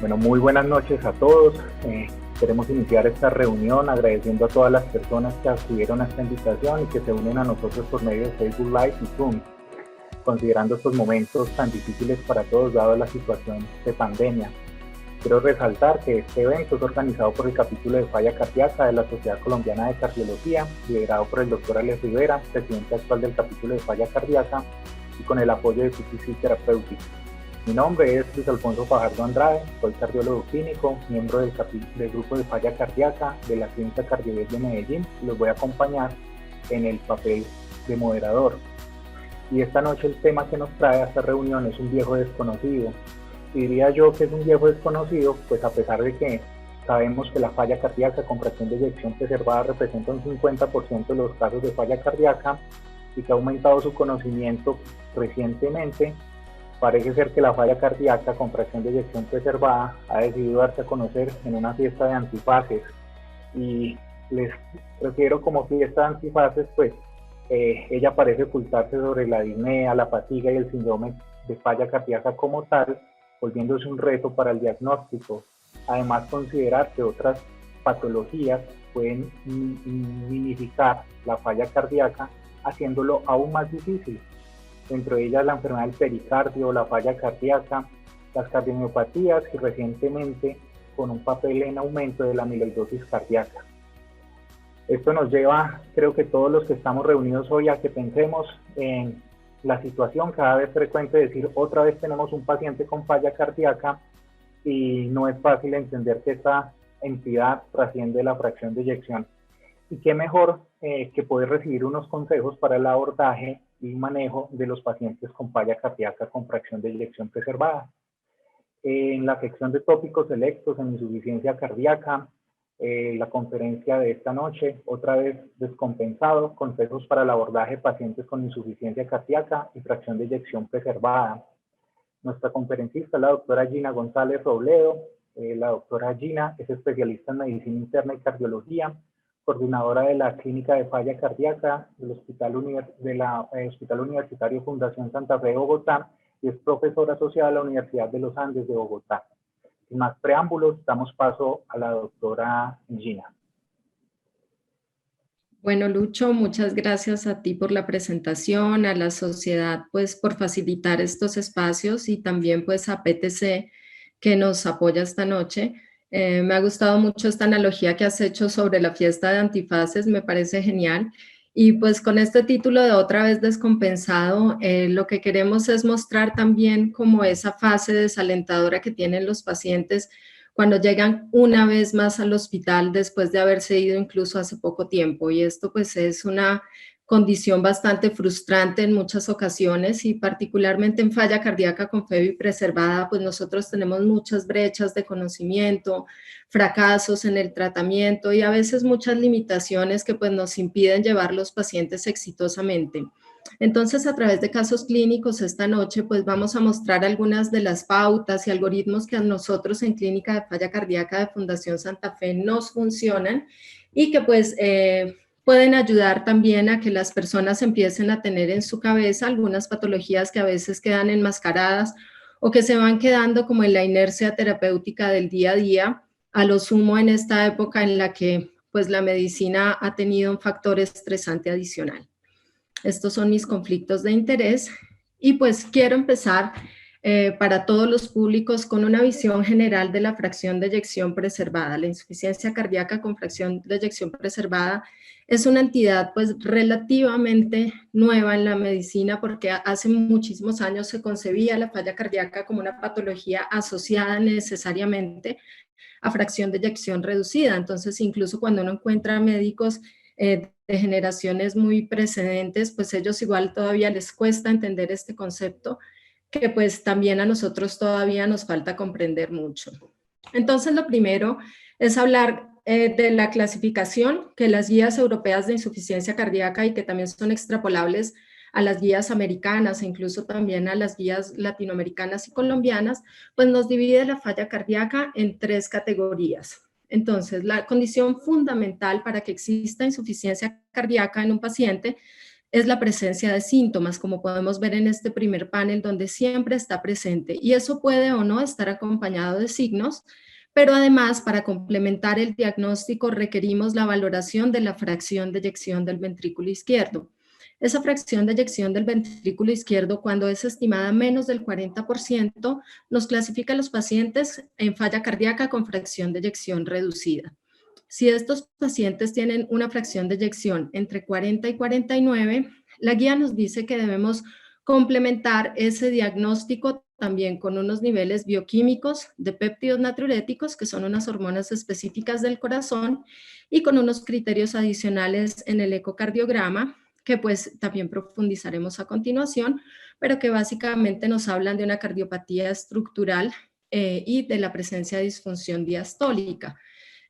Bueno, muy buenas noches a todos. Queremos iniciar esta reunión agradeciendo a todas las personas que accedieron a esta invitación y que se unen a nosotros por medio de Facebook Live y Zoom, considerando estos momentos tan difíciles para todos dado la situación de pandemia. Quiero resaltar que este evento es organizado por el capítulo de falla cardíaca de la Sociedad Colombiana de Cardiología, liderado por el doctor Alex Rivera, presidente actual del capítulo de falla cardíaca, y con el apoyo de PPC Therapeutics. Mi nombre es Luis Alfonso Fajardo Andrade, soy cardiólogo clínico, miembro del grupo de falla cardíaca de la Clínica Cardioved de Medellín, y los voy a acompañar en el papel de moderador. Y esta noche el tema que nos trae a esta reunión es un viejo desconocido. Y diría yo que es un viejo desconocido, pues a pesar de que sabemos que la falla cardíaca con fracción de eyección preservada representa un 50% de los casos de falla cardíaca y que ha aumentado su conocimiento recientemente, parece ser que la falla cardíaca con fracción de eyección preservada ha decidido darse a conocer en una fiesta de antifaces. Y les refiero como fiesta de antifaces, pues ella parece ocultarse sobre la disnea, la fatiga y el síndrome de falla cardíaca como tal, volviéndose un reto para el diagnóstico. Además, considerar que otras patologías pueden minimificar la falla cardíaca, haciéndolo aún más difícil. Dentro de ellas la enfermedad del pericardio, la falla cardíaca, las cardiomiopatías y recientemente con un papel en aumento de la amiloidosis cardíaca. Esto nos lleva, creo que todos los que estamos reunidos hoy, a que pensemos en la situación cada vez frecuente de decir otra vez tenemos un paciente con falla cardíaca, y no es fácil entender que esta entidad trasciende la fracción de eyección. Y qué mejor que poder recibir unos consejos para el abordaje y manejo de los pacientes con falla cardíaca con fracción de eyección preservada. En la sección de tópicos selectos en insuficiencia cardíaca, la conferencia de esta noche, otra vez descompensado, consejos para el abordaje de pacientes con insuficiencia cardíaca y fracción de eyección preservada. Nuestra conferencista, la doctora Gina González Robledo. La doctora Gina es especialista en medicina interna y cardiología, coordinadora de la clínica de falla cardíaca del Hospital Universitario Fundación Santa Fe de Bogotá y es profesora asociada a la Universidad de los Andes de Bogotá. Sin más preámbulos, damos paso a la doctora Gina. Bueno, Lucho, muchas gracias a ti por la presentación, a la sociedad pues por facilitar estos espacios y también pues a PTC que nos apoya esta noche. Me ha gustado mucho esta analogía que has hecho sobre la fiesta de antifaces, me parece genial. Y pues con este título de Otra vez descompensado, lo que queremos es mostrar también como esa fase desalentadora que tienen los pacientes cuando llegan una vez más al hospital después de haberse ido incluso hace poco tiempo. Y esto pues es una condición bastante frustrante en muchas ocasiones y particularmente en falla cardíaca con FEBI preservada, pues nosotros tenemos muchas brechas de conocimiento, fracasos en el tratamiento y a veces muchas limitaciones que pues nos impiden llevar los pacientes exitosamente. Entonces, a través de casos clínicos esta noche, pues vamos a mostrar algunas de las pautas y algoritmos que a nosotros en Clínica de Falla Cardíaca de Fundación Santa Fe nos funcionan y que pues pueden ayudar también a que las personas empiecen a tener en su cabeza algunas patologías que a veces quedan enmascaradas o que se van quedando como en la inercia terapéutica del día a día, a lo sumo en esta época en la que pues la medicina ha tenido un factor estresante adicional. Estos son mis conflictos de interés y pues quiero empezar para todos los públicos con una visión general de la fracción de eyección preservada. La insuficiencia cardíaca con fracción de eyección preservada es una entidad pues relativamente nueva en la medicina porque hace muchísimos años se concebía la falla cardíaca como una patología asociada necesariamente a fracción de eyección reducida. Entonces, incluso cuando uno encuentra médicos de generaciones muy precedentes, pues ellos igual todavía les cuesta entender este concepto que pues también a nosotros todavía nos falta comprender mucho. Entonces, lo primero es hablar de la clasificación que las guías europeas de insuficiencia cardíaca y que también son extrapolables a las guías americanas e incluso también a las guías latinoamericanas y colombianas, pues nos divide la falla cardíaca en 3 categorías. Entonces, la condición fundamental para que exista insuficiencia cardíaca en un paciente es la presencia de síntomas, como podemos ver en este primer panel, donde siempre está presente. Y eso puede o no estar acompañado de signos, pero además, para complementar el diagnóstico, requerimos la valoración de la fracción de eyección del ventrículo izquierdo. Esa fracción de eyección del ventrículo izquierdo, cuando es estimada menos del 40%, nos clasifica a los pacientes en falla cardíaca con fracción de eyección reducida. Si estos pacientes tienen una fracción de eyección entre 40 y 49, la guía nos dice que debemos complementar ese diagnóstico también con unos niveles bioquímicos de péptidos natriuréticos, que son unas hormonas específicas del corazón, y con unos criterios adicionales en el ecocardiograma, que pues también profundizaremos a continuación, pero que básicamente nos hablan de una cardiopatía estructural y de la presencia de disfunción diastólica.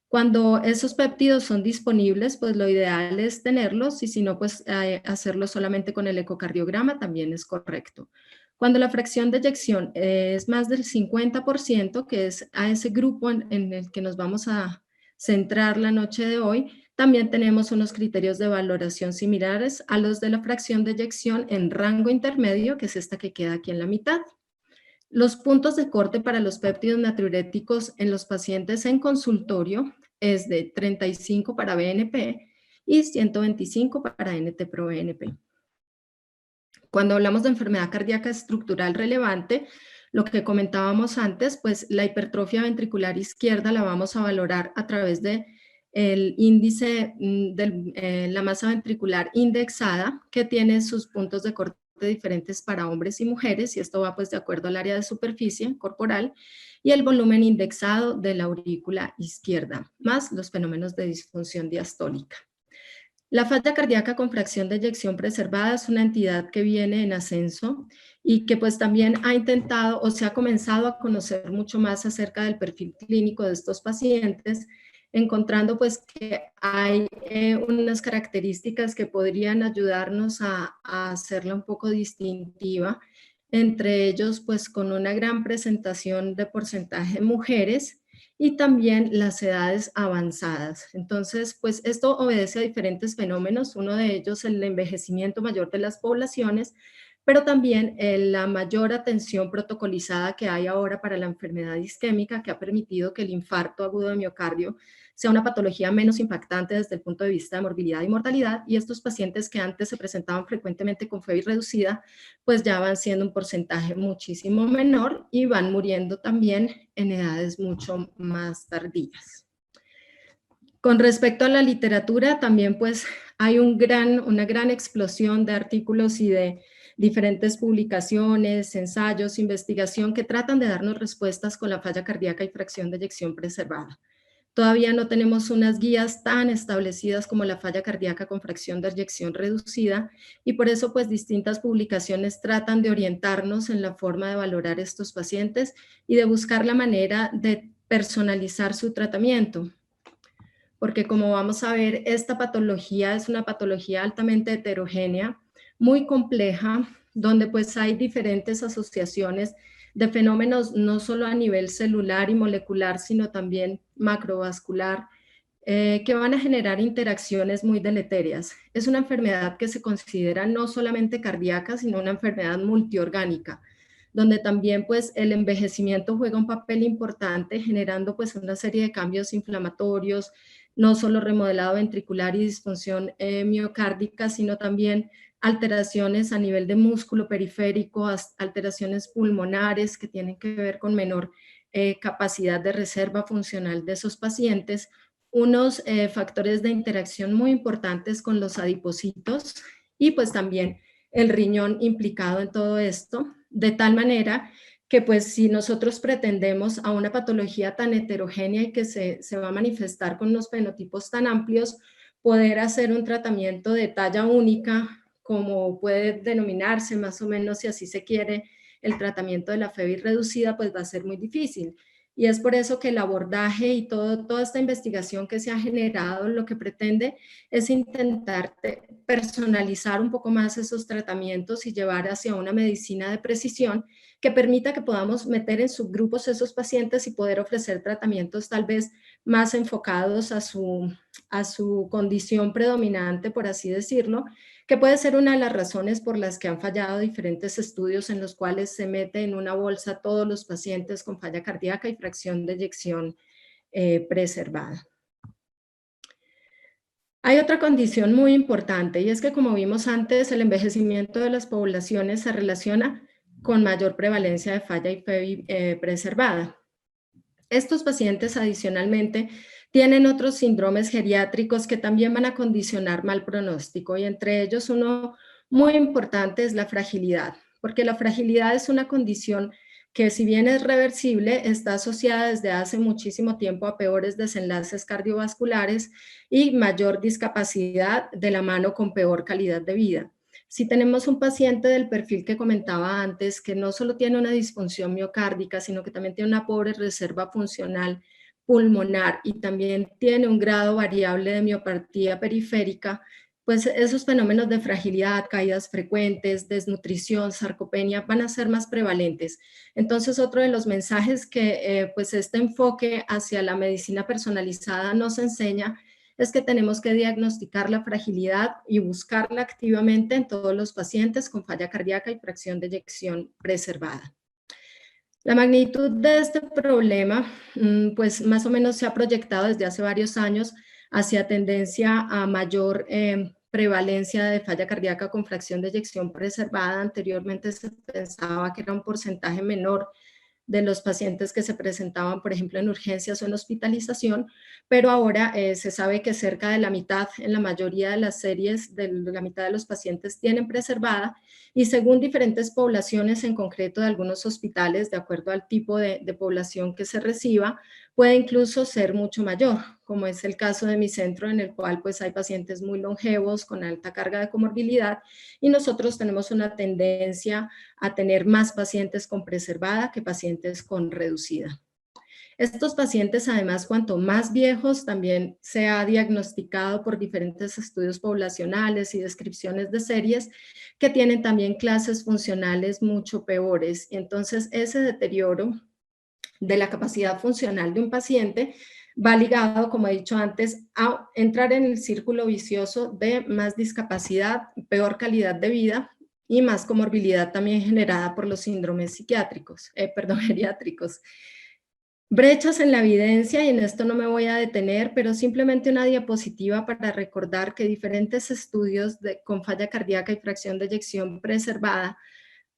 Cuando esos péptidos son disponibles, pues lo ideal es tenerlos y si no, pues hacerlo solamente con el ecocardiograma también es correcto. Cuando la fracción de eyección es más del 50%, que es a ese grupo en el que nos vamos a centrar la noche de hoy, también tenemos unos criterios de valoración similares a los de la fracción de eyección en rango intermedio, que es esta que queda aquí en la mitad. Los puntos de corte para los péptidos natriuréticos en los pacientes en consultorio es de 35 para BNP y 125 para NT-proBNP. Cuando hablamos de enfermedad cardíaca estructural relevante, lo que comentábamos antes, pues la hipertrofia ventricular izquierda la vamos a valorar a través de el índice de la masa ventricular indexada, que tiene sus puntos de corte diferentes para hombres y mujeres, y esto va pues de acuerdo al área de superficie corporal, y el volumen indexado de la aurícula izquierda, más los fenómenos de disfunción diastólica. La falla cardíaca con fracción de eyección preservada es una entidad que viene en ascenso y que pues también ha intentado o se ha comenzado a conocer mucho más acerca del perfil clínico de estos pacientes, encontrando pues que hay unas características que podrían ayudarnos a hacerla un poco distintiva, entre ellos pues con una gran presentación de porcentaje de mujeres y también las edades avanzadas. Entonces, pues esto obedece a diferentes fenómenos, uno de ellos el envejecimiento mayor de las poblaciones, pero también la mayor atención protocolizada que hay ahora para la enfermedad isquémica, que ha permitido que el infarto agudo de miocardio sea una patología menos impactante desde el punto de vista de morbilidad y mortalidad, y estos pacientes que antes se presentaban frecuentemente con fiebre reducida, pues ya van siendo un porcentaje muchísimo menor y van muriendo también en edades mucho más tardías. Con respecto a la literatura, también pues hay una gran explosión de artículos y de diferentes publicaciones, ensayos, investigación que tratan de darnos respuestas con la falla cardíaca y fracción de eyección preservada. Todavía no tenemos unas guías tan establecidas como la falla cardíaca con fracción de eyección reducida y por eso pues distintas publicaciones tratan de orientarnos en la forma de valorar estos pacientes y de buscar la manera de personalizar su tratamiento. Porque como vamos a ver, esta patología es una patología altamente heterogénea, muy compleja, donde pues hay diferentes asociaciones de fenómenos no solo a nivel celular y molecular, sino también macrovascular, que van a generar interacciones muy deleterias. Es una enfermedad que se considera no solamente cardíaca, sino una enfermedad multiorgánica, donde también pues el envejecimiento juega un papel importante, generando pues una serie de cambios inflamatorios, no solo remodelado ventricular y disfunción miocárdica, sino también alteraciones a nivel de músculo periférico, alteraciones pulmonares que tienen que ver con menor capacidad de reserva funcional de esos pacientes, unos factores de interacción muy importantes con los adipocitos y pues también el riñón implicado en todo esto, de tal manera que pues si nosotros pretendemos a una patología tan heterogénea y que se va a manifestar con unos fenotipos tan amplios, poder hacer un tratamiento de talla única, como puede denominarse más o menos si así se quiere, el tratamiento de la FEBI reducida, pues va a ser muy difícil. Y es por eso que el abordaje y toda esta investigación que se ha generado lo que pretende es intentar personalizar un poco más esos tratamientos y llevar hacia una medicina de precisión que permita que podamos meter en subgrupos esos pacientes y poder ofrecer tratamientos tal vez más enfocados a su condición predominante, por así decirlo, que puede ser una de las razones por las que han fallado diferentes estudios en los cuales se mete en una bolsa todos los pacientes con falla cardíaca y fracción de eyección preservada. Hay otra condición muy importante y es que, como vimos antes, el envejecimiento de las poblaciones se relaciona con mayor prevalencia de falla y FEBI preservada. Estos pacientes adicionalmente tienen otros síndromes geriátricos que también van a condicionar mal pronóstico, y entre ellos uno muy importante es la fragilidad, porque la fragilidad es una condición que, si bien es reversible, está asociada desde hace muchísimo tiempo a peores desenlaces cardiovasculares y mayor discapacidad de la mano con peor calidad de vida. Si tenemos un paciente del perfil que comentaba antes, que no solo tiene una disfunción miocárdica, sino que también tiene una pobre reserva funcional pulmonar y también tiene un grado variable de miopatía periférica, pues esos fenómenos de fragilidad, caídas frecuentes, desnutrición, sarcopenia van a ser más prevalentes. Entonces, otro de los mensajes que pues este enfoque hacia la medicina personalizada nos enseña es que tenemos que diagnosticar la fragilidad y buscarla activamente en todos los pacientes con falla cardíaca y fracción de eyección preservada. La magnitud de este problema, pues más o menos se ha proyectado desde hace varios años hacia tendencia a mayor prevalencia de falla cardíaca con fracción de eyección preservada. Anteriormente se pensaba que era un porcentaje menor de los pacientes que se presentaban, por ejemplo, en urgencias o en hospitalización, pero ahora se sabe que cerca de la mitad, en la mayoría de las series, de la mitad de los pacientes tienen preservada, y según diferentes poblaciones, en concreto de algunos hospitales, de acuerdo al tipo de población que se reciba, puede incluso ser mucho mayor, como es el caso de mi centro, en el cual pues hay pacientes muy longevos con alta carga de comorbilidad, y nosotros tenemos una tendencia a tener más pacientes con preservada que pacientes con reducida. Estos pacientes, además, cuanto más viejos, también se ha diagnosticado por diferentes estudios poblacionales y descripciones de series que tienen también clases funcionales mucho peores. Y entonces ese deterioro de la capacidad funcional de un paciente va ligado, como he dicho antes, a entrar en el círculo vicioso de más discapacidad, peor calidad de vida y más comorbilidad también generada por los síndromes geriátricos. Brechas en la evidencia, y en esto no me voy a detener, pero simplemente una diapositiva para recordar que diferentes estudios con falla cardíaca y fracción de eyección preservada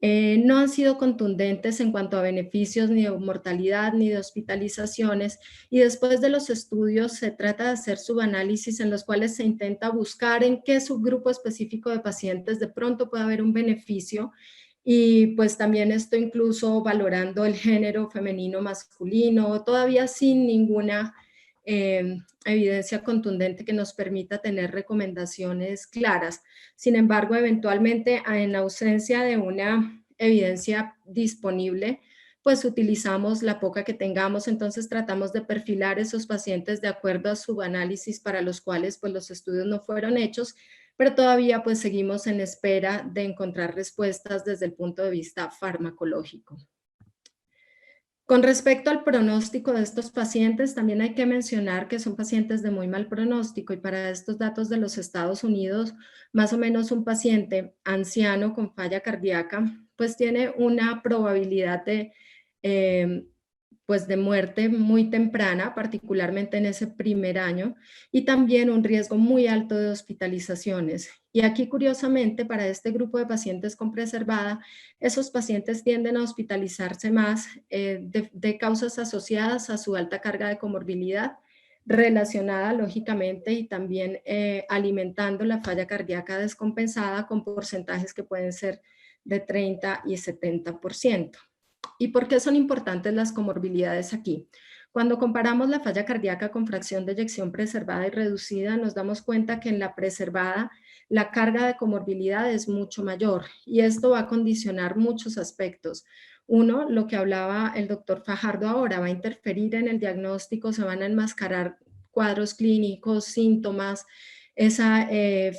no han sido contundentes en cuanto a beneficios ni de mortalidad ni de hospitalizaciones, y después de los estudios se trata de hacer subanálisis en los cuales se intenta buscar en qué subgrupo específico de pacientes de pronto puede haber un beneficio, y pues también esto incluso valorando el género femenino masculino, todavía sin ninguna evidencia contundente que nos permita tener recomendaciones claras. Sin embargo, eventualmente, en ausencia de una evidencia disponible, pues utilizamos la poca que tengamos. Entonces tratamos de perfilar esos pacientes de acuerdo a subanálisis para los cuales pues los estudios no fueron hechos, pero todavía pues seguimos en espera de encontrar respuestas desde el punto de vista farmacológico. Con respecto al pronóstico de estos pacientes, también hay que mencionar que son pacientes de muy mal pronóstico, y para estos datos de los Estados Unidos, más o menos un paciente anciano con falla cardíaca, pues tiene una probabilidad pues de muerte muy temprana, particularmente en ese primer año, y también un riesgo muy alto de hospitalizaciones. Y aquí, curiosamente, para este grupo de pacientes con preservada, esos pacientes tienden a hospitalizarse más de causas asociadas a su alta carga de comorbilidad, relacionada lógicamente y también alimentando la falla cardíaca descompensada con porcentajes que pueden ser de 30 y 70%. ¿Y por qué son importantes las comorbilidades aquí? Cuando comparamos la falla cardíaca con fracción de eyección preservada y reducida, nos damos cuenta que en la preservada la carga de comorbilidad es mucho mayor, y esto va a condicionar muchos aspectos. Uno, lo que hablaba el doctor Fajardo ahora, va a interferir en el diagnóstico, se van a enmascarar cuadros clínicos, síntomas, esa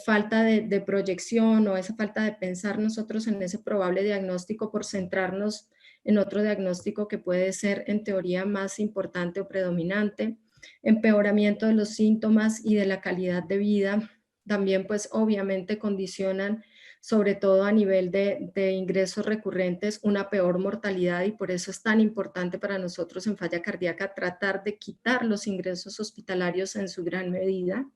falta de proyección o esa falta de pensar nosotros en ese probable diagnóstico por centrarnos en otro diagnóstico que puede ser en teoría más importante o predominante. empeoramiento de los síntomas y de la calidad de vida. También pues obviamente condicionan, sobre todo a nivel de ingresos recurrentes, una peor mortalidad, y por eso es tan importante para nosotros en falla cardíaca tratar de quitar los ingresos hospitalarios en su gran medida.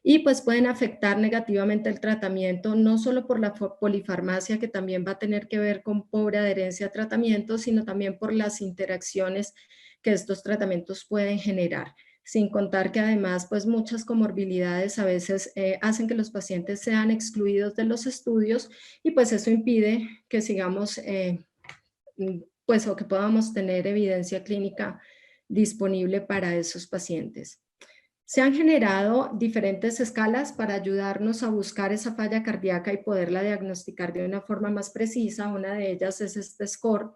Y pues pueden afectar negativamente el tratamiento, no solo por la polifarmacia, que también va a tener que ver con pobre adherencia a tratamientos, sino también por las interacciones que estos tratamientos pueden generar. Sin contar que además, pues muchas comorbilidades a veces hacen que los pacientes sean excluidos de los estudios, y pues eso impide que sigamos, pues, o que podamos tener evidencia clínica disponible para esos pacientes. Se han generado diferentes escalas para ayudarnos a buscar esa falla cardíaca y poderla diagnosticar de una forma más precisa. Una de ellas es este score,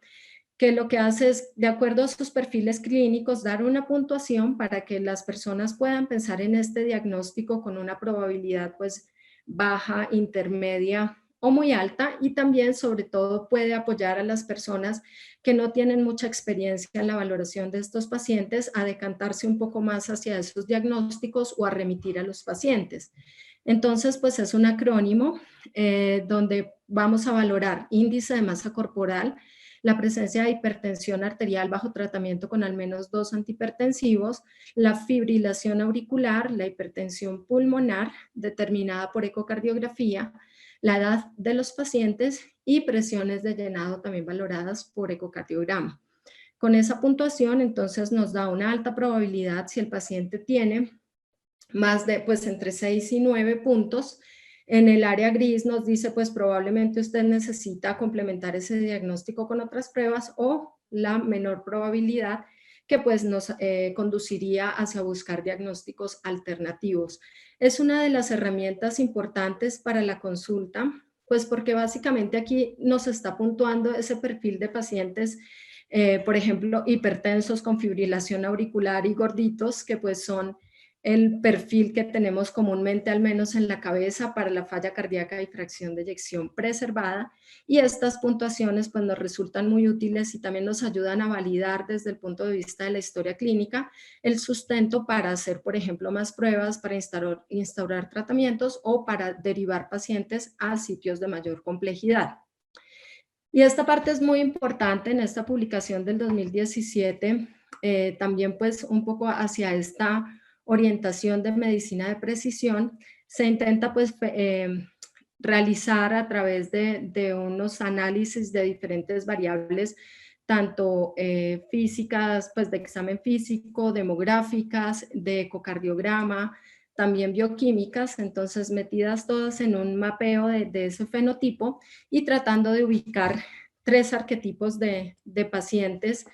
que lo que hace es, de acuerdo a sus perfiles clínicos, dar una puntuación para que las personas puedan pensar en este diagnóstico con una probabilidad pues baja, intermedia o muy alta, y también sobre todo puede apoyar a las personas que no tienen mucha experiencia en la valoración de estos pacientes a decantarse un poco más hacia esos diagnósticos o a remitir a los pacientes. Entonces, pues es un acrónimo donde vamos a valorar índice de masa corporal, la presencia de hipertensión arterial bajo tratamiento con al menos 2 antihipertensivos, la fibrilación auricular, la hipertensión pulmonar determinada por ecocardiografía, la edad de los pacientes y presiones de llenado también valoradas por ecocardiograma. Con esa puntuación, entonces, nos da una alta probabilidad si el paciente tiene más de, pues, entre 6 y 9 puntos. En el área gris nos dice, pues, probablemente usted necesita complementar ese diagnóstico con otras pruebas, o la menor probabilidad, que pues nos conduciría hacia buscar diagnósticos alternativos. Es una de las herramientas importantes para la consulta, pues porque básicamente aquí nos está puntuando ese perfil de pacientes, por ejemplo, hipertensos con fibrilación auricular y gorditos, que pues son el perfil que tenemos comúnmente, al menos en la cabeza, para la falla cardíaca y fracción de eyección preservada. Y estas puntuaciones pues nos resultan muy útiles y también nos ayudan a validar desde el punto de vista de la historia clínica el sustento para hacer, por ejemplo, más pruebas, para instaurar tratamientos o para derivar pacientes a sitios de mayor complejidad. Y esta parte es muy importante en esta publicación del 2017, también pues un poco hacia esta orientación de medicina de precisión. Se intenta pues realizar a través de unos análisis de diferentes variables, tanto físicas, pues de examen físico, demográficas, de ecocardiograma, también bioquímicas, entonces metidas todas en un mapeo de ese fenotipo, y tratando de ubicar 3 arquetipos de pacientes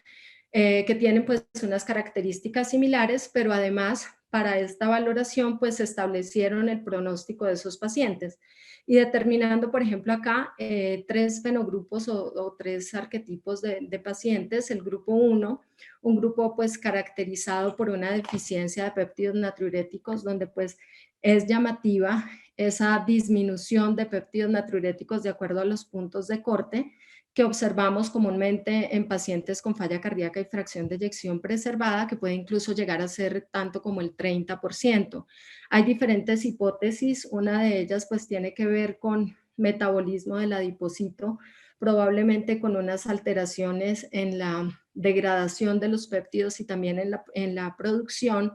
que tienen pues unas características similares, pero además para esta valoración pues establecieron el pronóstico de esos pacientes, y determinando, por ejemplo, acá 3 fenogrupos o 3 arquetipos de pacientes. El grupo 1, un grupo pues caracterizado por una deficiencia de péptidos natriuréticos, donde pues es llamativa esa disminución de péptidos natriuréticos de acuerdo a los puntos de corte que observamos comúnmente en pacientes con falla cardíaca y fracción de eyección preservada, que puede incluso llegar a ser tanto como el 30%. Hay diferentes hipótesis, una de ellas pues tiene que ver con metabolismo del adipocito, probablemente con unas alteraciones en la degradación de los péptidos y también en la producción.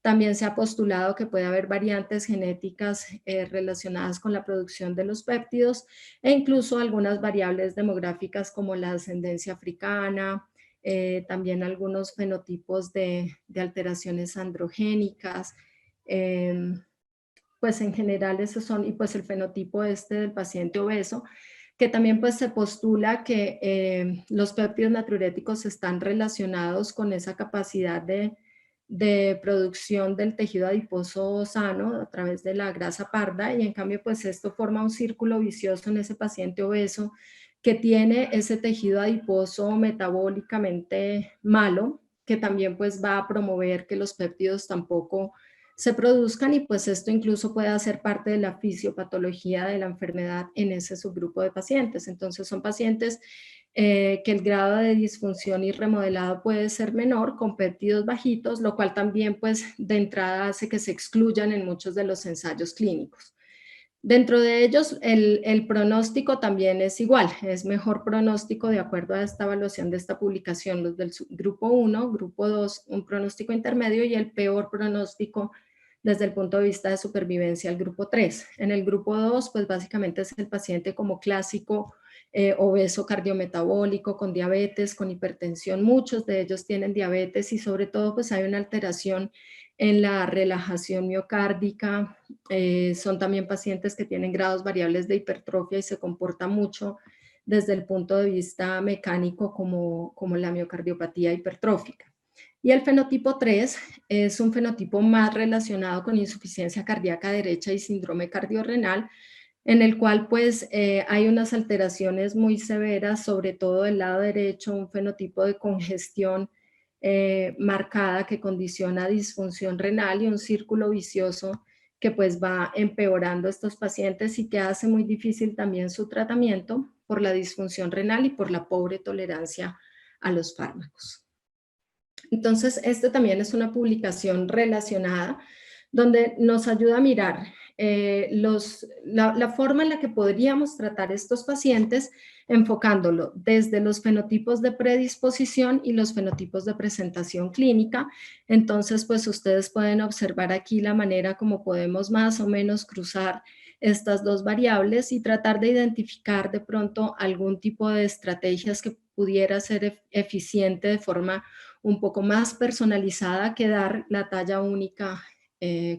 También se ha postulado que puede haber variantes genéticas relacionadas con la producción de los péptidos, e incluso algunas variables demográficas como la ascendencia africana, también algunos fenotipos de alteraciones androgénicas. Pues en general esos son, y pues el fenotipo este del paciente obeso, que también pues se postula que los péptidos natriuréticos están relacionados con esa capacidad de producción del tejido adiposo sano a través de la grasa parda, y en cambio pues esto forma un círculo vicioso en ese paciente obeso que tiene ese tejido adiposo metabólicamente malo, que también pues va a promover que los péptidos tampoco se produzcan, y pues esto incluso puede hacer parte de la fisiopatología de la enfermedad en ese subgrupo de pacientes. Entonces son pacientes que el grado de disfunción y remodelado puede ser menor con péptidos bajitos, lo cual también pues de entrada hace que se excluyan en muchos de los ensayos clínicos. Dentro de ellos, el pronóstico también es igual, es mejor pronóstico de acuerdo a esta evaluación de esta publicación, los del grupo 1, grupo 2, un pronóstico intermedio y el peor pronóstico desde el punto de vista de supervivencia el grupo 3. En el grupo 2, pues básicamente es el paciente como clásico obeso cardiometabólico, con diabetes, con hipertensión, muchos de ellos tienen diabetes y sobre todo pues hay una alteración en la relajación miocárdica, son también pacientes que tienen grados variables de hipertrofia y se comporta mucho desde el punto de vista mecánico como la miocardiopatía hipertrófica. Y el fenotipo 3 es un fenotipo más relacionado con insuficiencia cardíaca derecha y síndrome cardiorrenal, en el cual pues hay unas alteraciones muy severas, sobre todo del lado derecho, un fenotipo de congestión marcada que condiciona disfunción renal y un círculo vicioso que pues va empeorando estos pacientes y que hace muy difícil también su tratamiento por la disfunción renal y por la pobre tolerancia a los fármacos. Entonces, este también es una publicación relacionada donde nos ayuda a mirar la forma en la que podríamos tratar estos pacientes enfocándolo desde los fenotipos de predisposición y los fenotipos de presentación clínica. Entonces, pues ustedes pueden observar aquí la manera como podemos más o menos cruzar estas dos variables y tratar de identificar de pronto algún tipo de estrategias que pudiera ser eficiente de forma un poco más personalizada que dar la talla única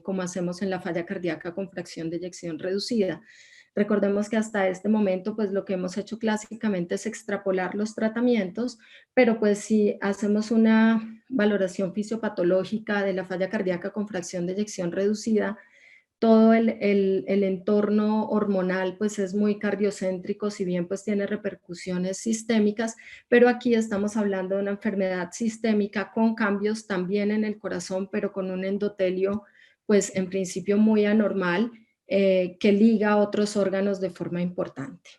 como hacemos en la falla cardíaca con fracción de eyección reducida. Recordemos que hasta este momento, pues lo que hemos hecho clásicamente es extrapolar los tratamientos, pero pues si hacemos una valoración fisiopatológica de la falla cardíaca con fracción de eyección reducida, todo el entorno hormonal pues es muy cardiocéntrico, si bien pues tiene repercusiones sistémicas, pero aquí estamos hablando de una enfermedad sistémica con cambios también en el corazón, pero con un endotelio pues en principio muy anormal que liga a otros órganos de forma importante.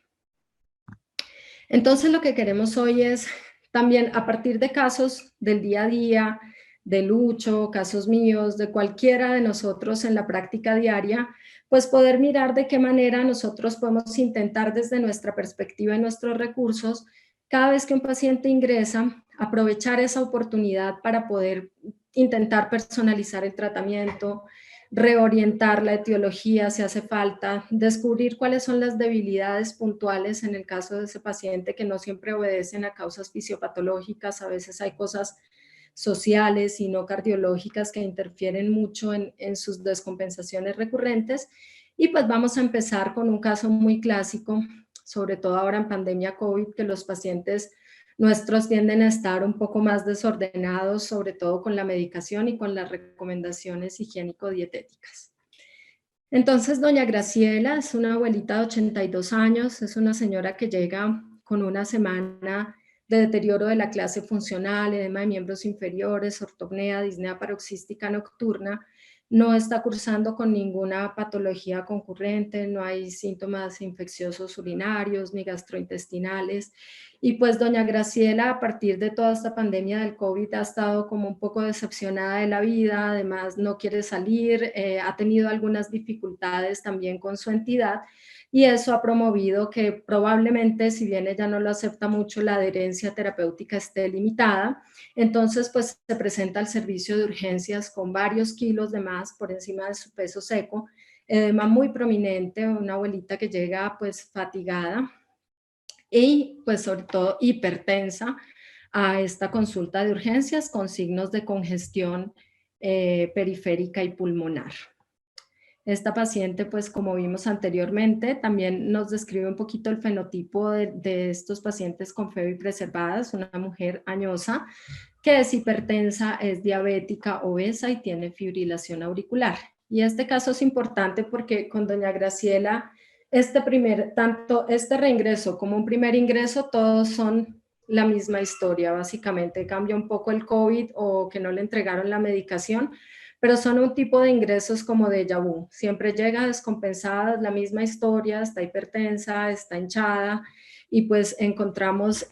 Entonces lo que queremos hoy es también a partir de casos del día a día, de Lucho, casos míos, de cualquiera de nosotros en la práctica diaria, pues poder mirar de qué manera nosotros podemos intentar desde nuestra perspectiva y nuestros recursos, cada vez que un paciente ingresa, aprovechar esa oportunidad para poder intentar personalizar el tratamiento, reorientar la etiología si hace falta, descubrir cuáles son las debilidades puntuales en el caso de ese paciente que no siempre obedecen a causas fisiopatológicas, a veces hay cosas sociales y no cardiológicas que interfieren mucho en sus descompensaciones recurrentes. Y pues vamos a empezar con un caso muy clásico, sobre todo ahora en pandemia COVID, que los pacientes nuestros tienden a estar un poco más desordenados, sobre todo con la medicación y con las recomendaciones higiénico-dietéticas. Entonces, doña Graciela es una abuelita de 82 años, es una señora que llega con una semana de deterioro de la clase funcional, edema de miembros inferiores, ortopnea, disnea paroxística nocturna, no está cursando con ninguna patología concurrente, no hay síntomas infecciosos urinarios ni gastrointestinales. Y pues doña Graciela, a partir de toda esta pandemia del COVID, ha estado como un poco decepcionada de la vida, además no quiere salir, ha tenido algunas dificultades también con su entidad, y eso ha promovido que probablemente, si bien ella no lo acepta mucho, la adherencia terapéutica esté limitada. Entonces, pues se presenta al servicio de urgencias con varios kilos de más por encima de su peso seco, edema muy prominente, una abuelita que llega pues fatigada y pues sobre todo hipertensa a esta consulta de urgencias con signos de congestión periférica y pulmonar. Esta paciente, pues como vimos anteriormente, también nos describe un poquito el fenotipo de estos pacientes con FEBI preservadas, una mujer añosa que es hipertensa, es diabética, obesa y tiene fibrilación auricular. Y este caso es importante porque con doña Graciela, tanto este reingreso como un primer ingreso, todos son la misma historia, básicamente. Cambia un poco el COVID o que no le entregaron la medicación, pero son un tipo de ingresos como déjà vu. Siempre llega descompensada, la misma historia, está hipertensa, está hinchada, y pues encontramos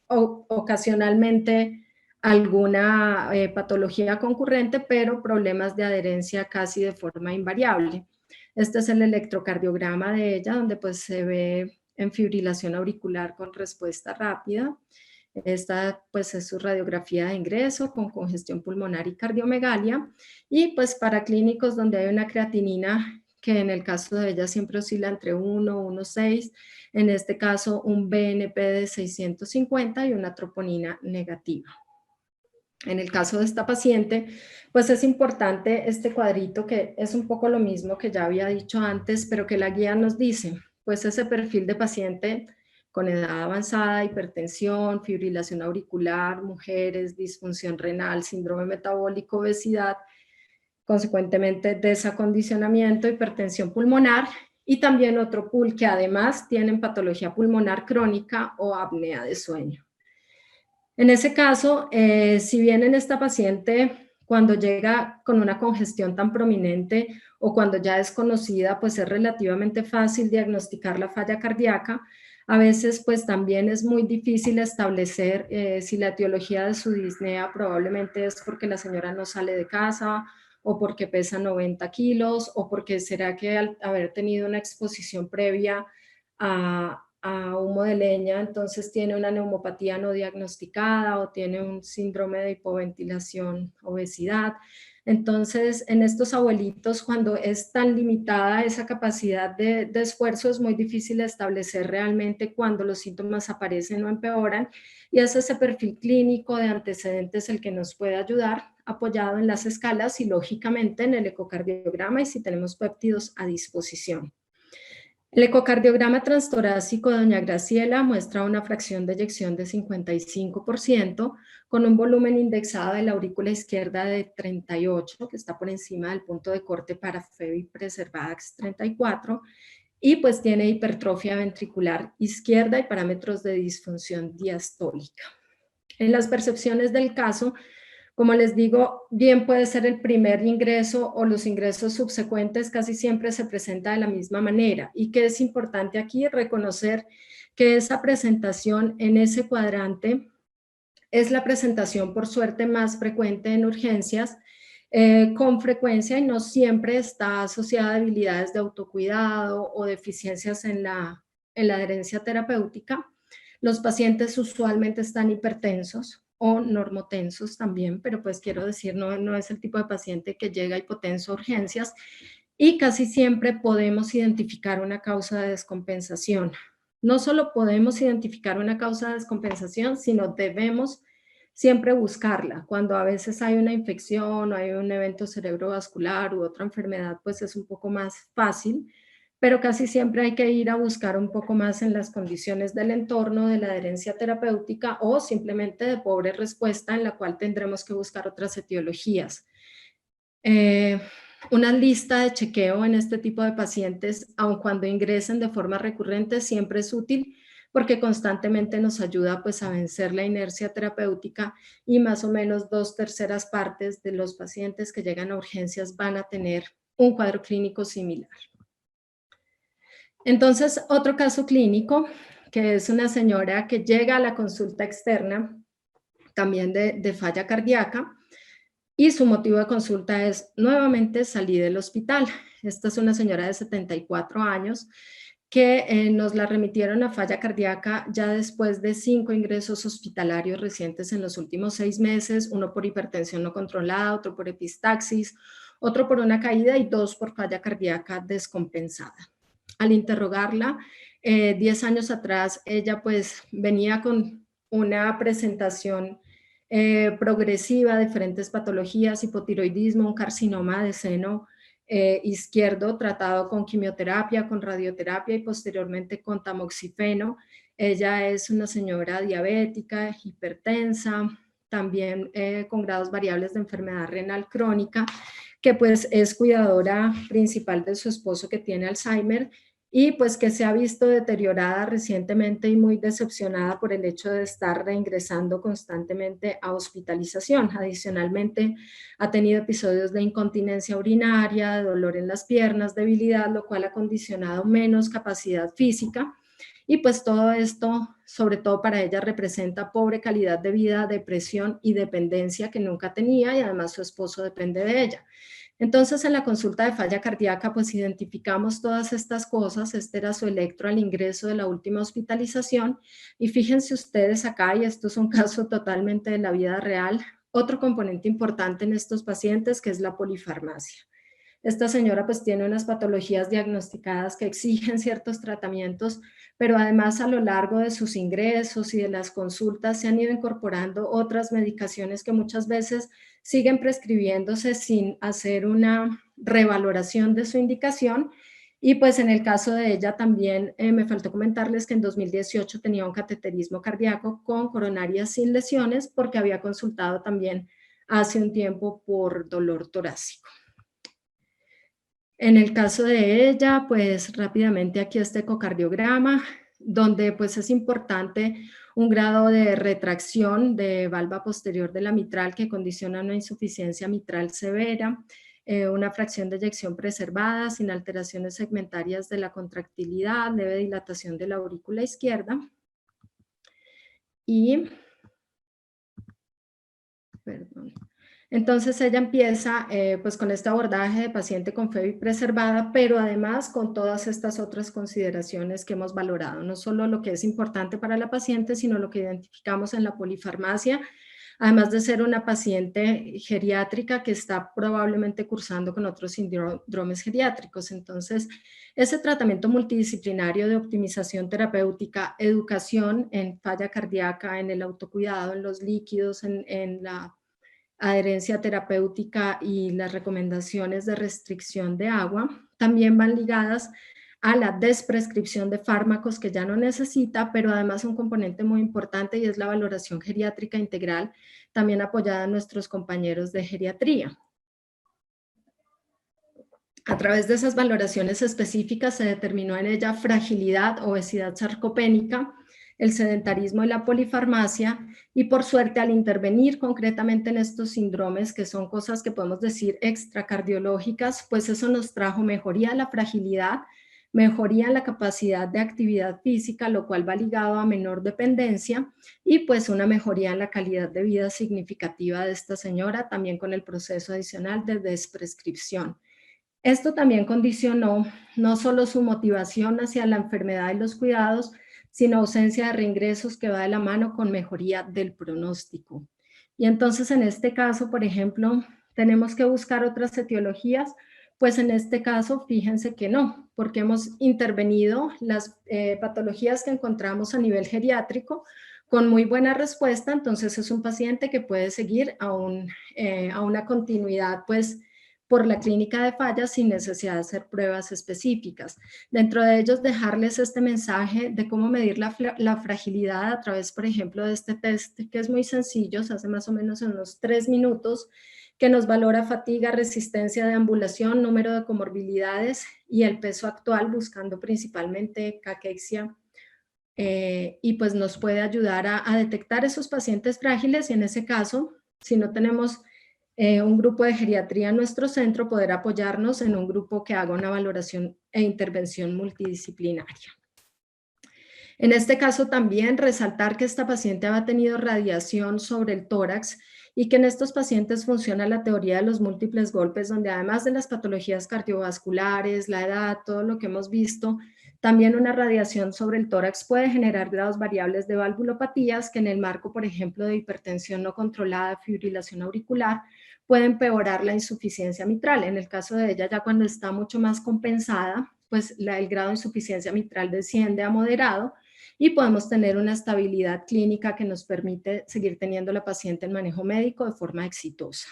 ocasionalmente alguna patología concurrente, pero problemas de adherencia casi de forma invariable. Este es el electrocardiograma de ella, donde pues se ve en fibrilación auricular con respuesta rápida. Esta pues es su radiografía de ingreso con congestión pulmonar y cardiomegalia. Y pues para clínicos donde hay una creatinina que en el caso de ella siempre oscila entre 1 y 1,6, en este caso un BNP de 650 y una troponina negativa. En el caso de esta paciente, pues es importante este cuadrito que es un poco lo mismo que ya había dicho antes, pero que la guía nos dice, pues ese perfil de paciente con edad avanzada, hipertensión, fibrilación auricular, mujeres, disfunción renal, síndrome metabólico, obesidad, consecuentemente desacondicionamiento, hipertensión pulmonar y también otro pool que además tienen patología pulmonar crónica o apnea de sueño. En ese caso, si bien en esta paciente cuando llega con una congestión tan prominente o cuando ya es conocida, pues es relativamente fácil diagnosticar la falla cardíaca, a veces pues también es muy difícil establecer si la etiología de su disnea probablemente es porque la señora no sale de casa o porque pesa 90 kilos o porque será que al haber tenido una exposición previa a humo de leña, entonces tiene una neumopatía no diagnosticada o tiene un síndrome de hipoventilación, obesidad. Entonces, en estos abuelitos, cuando es tan limitada esa capacidad de esfuerzo, es muy difícil establecer realmente cuando los síntomas aparecen o empeoran, y es ese perfil clínico de antecedentes el que nos puede ayudar, apoyado en las escalas y lógicamente en el ecocardiograma y si tenemos péptidos a disposición. El ecocardiograma transtorácico de doña Graciela muestra una fracción de eyección de 55%, con un volumen indexado de la aurícula izquierda de 38, que está por encima del punto de corte para FEBI Preservax 34, y pues tiene hipertrofia ventricular izquierda y parámetros de disfunción diastólica. En las percepciones del caso, como les digo, bien puede ser el primer ingreso o los ingresos subsecuentes, casi siempre se presenta de la misma manera. Y que es importante aquí reconocer que esa presentación en ese cuadrante es la presentación por suerte más frecuente en urgencias, con frecuencia y no siempre está asociada a debilidades de autocuidado o deficiencias en la adherencia terapéutica. Los pacientes usualmente están hipertensos o normotensos también, pero pues quiero decir, no es el tipo de paciente que llega hipotenso a urgencias, y casi siempre podemos identificar una causa de descompensación. No solo podemos identificar una causa de descompensación, sino debemos siempre buscarla. Cuando a veces hay una infección o hay un evento cerebrovascular u otra enfermedad, pues es un poco más fácil, pero casi siempre hay que ir a buscar un poco más en las condiciones del entorno, de la adherencia terapéutica o simplemente de pobre respuesta en la cual tendremos que buscar otras etiologías. Una lista de chequeo en este tipo de pacientes, aun cuando ingresen de forma recurrente, siempre es útil porque constantemente nos ayuda pues a vencer la inercia terapéutica y más o menos 2/3 partes de los pacientes que llegan a urgencias van a tener un cuadro clínico similar. Entonces, otro caso clínico, que es una señora que llega a la consulta externa, también de falla cardíaca, y su motivo de consulta es nuevamente salir del hospital. Esta es una señora de 74 años que nos la remitieron a falla cardíaca ya después de 5 ingresos hospitalarios recientes en los últimos 6 meses, uno por hipertensión no controlada, otro por epistaxis, otro por una caída y 2 por falla cardíaca descompensada. Al interrogarla, 10 años atrás, ella pues venía con una presentación progresiva, diferentes patologías, hipotiroidismo, un carcinoma de seno izquierdo tratado con quimioterapia, con radioterapia y posteriormente con tamoxifeno. Ella es una señora diabética, hipertensa, también con grados variables de enfermedad renal crónica, que pues es cuidadora principal de su esposo que tiene Alzheimer y pues que se ha visto deteriorada recientemente y muy decepcionada por el hecho de estar reingresando constantemente a hospitalización. Adicionalmente, ha tenido episodios de incontinencia urinaria, de dolor en las piernas, debilidad, lo cual ha condicionado menos capacidad física y pues todo esto, sobre todo para ella, representa pobre calidad de vida, depresión y dependencia que nunca tenía, y además su esposo depende de ella. Entonces, en la consulta de falla cardíaca, pues identificamos todas estas cosas. Este era su electro al ingreso de la última hospitalización. Y fíjense ustedes acá, y esto es un caso totalmente de la vida real, otro componente importante en estos pacientes, que es la polifarmacia. Esta señora pues tiene unas patologías diagnosticadas que exigen ciertos tratamientos, pero además a lo largo de sus ingresos y de las consultas se han ido incorporando otras medicaciones que muchas veces siguen prescribiéndose sin hacer una revaloración de su indicación. Y pues en el caso de ella también me faltó comentarles que en 2018 tenía un cateterismo cardíaco con coronarias sin lesiones, porque había consultado también hace un tiempo por dolor torácico. En el caso de ella, pues rápidamente aquí este ecocardiograma, donde pues es importante un grado de retracción de valva posterior de la mitral que condiciona una insuficiencia mitral severa, una fracción de eyección preservada sin alteraciones segmentarias de la contractilidad, leve dilatación de la aurícula izquierda y, perdón. Entonces ella empieza pues con este abordaje de paciente con FEBI preservada, pero además con todas estas otras consideraciones que hemos valorado, no solo lo que es importante para la paciente, sino lo que identificamos en la polifarmacia, además de ser una paciente geriátrica que está probablemente cursando con otros síndromes geriátricos. Entonces, ese tratamiento multidisciplinario de optimización terapéutica, educación en falla cardíaca, en el autocuidado, en los líquidos, en la adherencia terapéutica y las recomendaciones de restricción de agua, también van ligadas a la desprescripción de fármacos que ya no necesita, pero además un componente muy importante y es la valoración geriátrica integral, también apoyada en nuestros compañeros de geriatría. A través de esas valoraciones específicas se determinó en ella fragilidad, obesidad sarcopénica, el sedentarismo y la polifarmacia, y por suerte al intervenir concretamente en estos síndromes, que son cosas que podemos decir extracardiológicas, pues eso nos trajo mejoría de la fragilidad, mejoría en la capacidad de actividad física, lo cual va ligado a menor dependencia, y pues una mejoría en la calidad de vida significativa de esta señora, también con el proceso adicional de desprescripción. Esto también condicionó no solo su motivación hacia la enfermedad y los cuidados, sino ausencia de reingresos que va de la mano con mejoría del pronóstico. Y entonces en este caso, por ejemplo, tenemos que buscar otras etiologías, pues en este caso fíjense que no, porque hemos intervenido las patologías que encontramos a nivel geriátrico con muy buena respuesta. Entonces es un paciente que puede seguir a una continuidad pues por la clínica de fallas sin necesidad de hacer pruebas específicas. Dentro de ellos, dejarles este mensaje de cómo medir la fragilidad a través, por ejemplo, de este test, que es muy sencillo, se hace más o menos en unos 3 minutos, que nos valora fatiga, resistencia de ambulación, número de comorbilidades y el peso actual, buscando principalmente caquexia, y pues nos puede ayudar a detectar esos pacientes frágiles y en ese caso, si no tenemos un grupo de geriatría en nuestro centro, poder apoyarnos en un grupo que haga una valoración e intervención multidisciplinaria. En este caso también resaltar que esta paciente había tenido radiación sobre el tórax y que en estos pacientes funciona la teoría de los múltiples golpes, donde además de las patologías cardiovasculares, la edad, todo lo que hemos visto, también una radiación sobre el tórax puede generar grados variables de valvulopatías que en el marco, por ejemplo, de hipertensión no controlada, fibrilación auricular, puede empeorar la insuficiencia mitral. En el caso de ella, ya cuando está mucho más compensada, pues el grado de insuficiencia mitral desciende a moderado y podemos tener una estabilidad clínica que nos permite seguir teniendo la paciente en manejo médico de forma exitosa.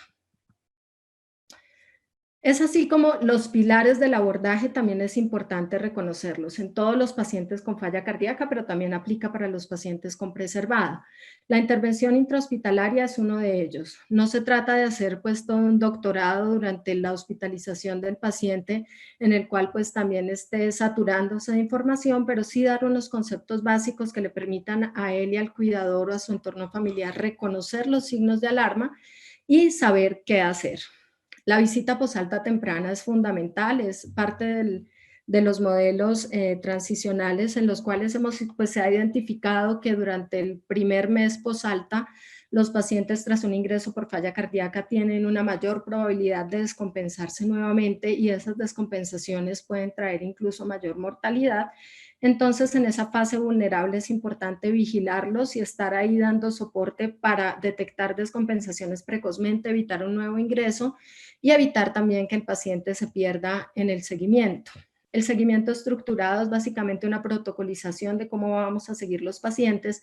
Es así como los pilares del abordaje también es importante reconocerlos en todos los pacientes con falla cardíaca, pero también aplica para los pacientes con preservada. La intervención intrahospitalaria es uno de ellos. No se trata de hacer pues todo un doctorado durante la hospitalización del paciente en el cual pues también esté saturándose de información, pero sí dar unos conceptos básicos que le permitan a él y al cuidador o a su entorno familiar reconocer los signos de alarma y saber qué hacer. La visita posalta temprana es fundamental, es parte de los modelos transicionales en los cuales pues, se ha identificado que durante el primer mes posalta, los pacientes tras un ingreso por falla cardíaca tienen una mayor probabilidad de descompensarse nuevamente y esas descompensaciones pueden traer incluso mayor mortalidad. Entonces, en esa fase vulnerable es importante vigilarlos y estar ahí dando soporte para detectar descompensaciones precozmente, evitar un nuevo ingreso y evitar también que el paciente se pierda en el seguimiento. El seguimiento estructurado es básicamente una protocolización de cómo vamos a seguir los pacientes,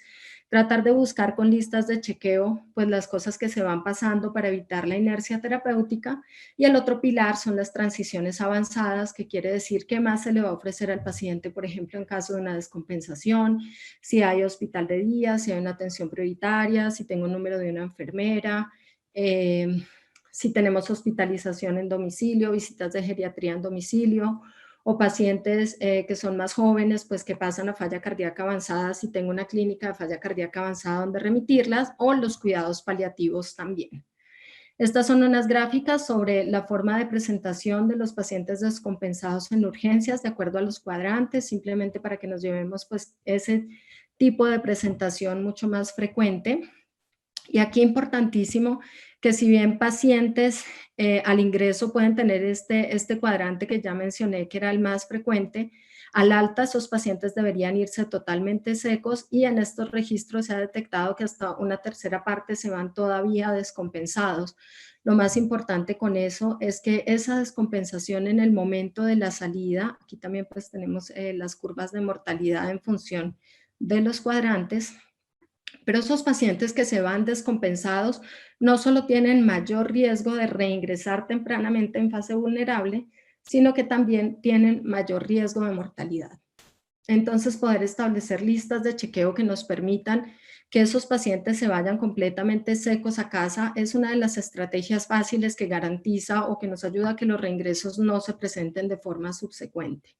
tratar de buscar con listas de chequeo pues las cosas que se van pasando para evitar la inercia terapéutica, y el otro pilar son las transiciones avanzadas, que quiere decir qué más se le va a ofrecer al paciente, por ejemplo, en caso de una descompensación, si hay hospital de día, si hay una atención prioritaria, si tengo un número de una enfermera, si tenemos hospitalización en domicilio, visitas de geriatría en domicilio, o pacientes que son más jóvenes, pues que pasan a falla cardíaca avanzada, si tengo una clínica de falla cardíaca avanzada donde remitirlas, o los cuidados paliativos también. Estas son unas gráficas sobre la forma de presentación de los pacientes descompensados en urgencias de acuerdo a los cuadrantes, simplemente para que nos llevemos pues ese tipo de presentación mucho más frecuente. Y aquí importantísimo que si bien pacientes al ingreso pueden tener este cuadrante que ya mencioné que era el más frecuente, al alta esos pacientes deberían irse totalmente secos, y en estos registros se ha detectado que hasta una tercera parte se van todavía descompensados. Lo más importante con eso es que esa descompensación en el momento de la salida, aquí también pues tenemos las curvas de mortalidad en función de los cuadrantes, pero esos pacientes que se van descompensados no solo tienen mayor riesgo de reingresar tempranamente en fase vulnerable, sino que también tienen mayor riesgo de mortalidad. Entonces, poder establecer listas de chequeo que nos permitan que esos pacientes se vayan completamente secos a casa es una de las estrategias fáciles que garantiza o que nos ayuda a que los reingresos no se presenten de forma subsecuente.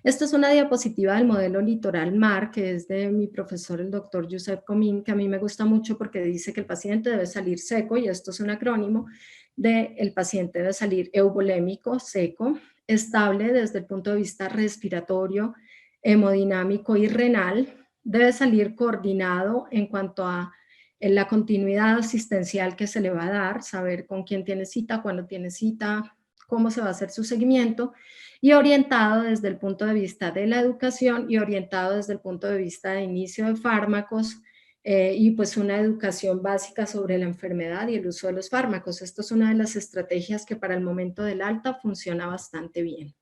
Esta es una diapositiva del modelo Litoral Mar, que es de mi profesor, el doctor Josep Comín, que a mí me gusta mucho porque dice que el paciente debe salir seco, y esto es un acrónimo de el paciente debe salir euvolémico, seco, estable desde el punto de vista respiratorio, hemodinámico y renal, debe salir coordinado en cuanto a la continuidad asistencial que se le va a dar, saber con quién tiene cita, cuándo tiene cita, cómo se va a hacer su seguimiento, y orientado desde el punto de vista de la educación y orientado desde el punto de vista de inicio de fármacos y pues una educación básica sobre la enfermedad y el uso de los fármacos. Esto es una de las estrategias que para el momento del alta funciona bastante bien.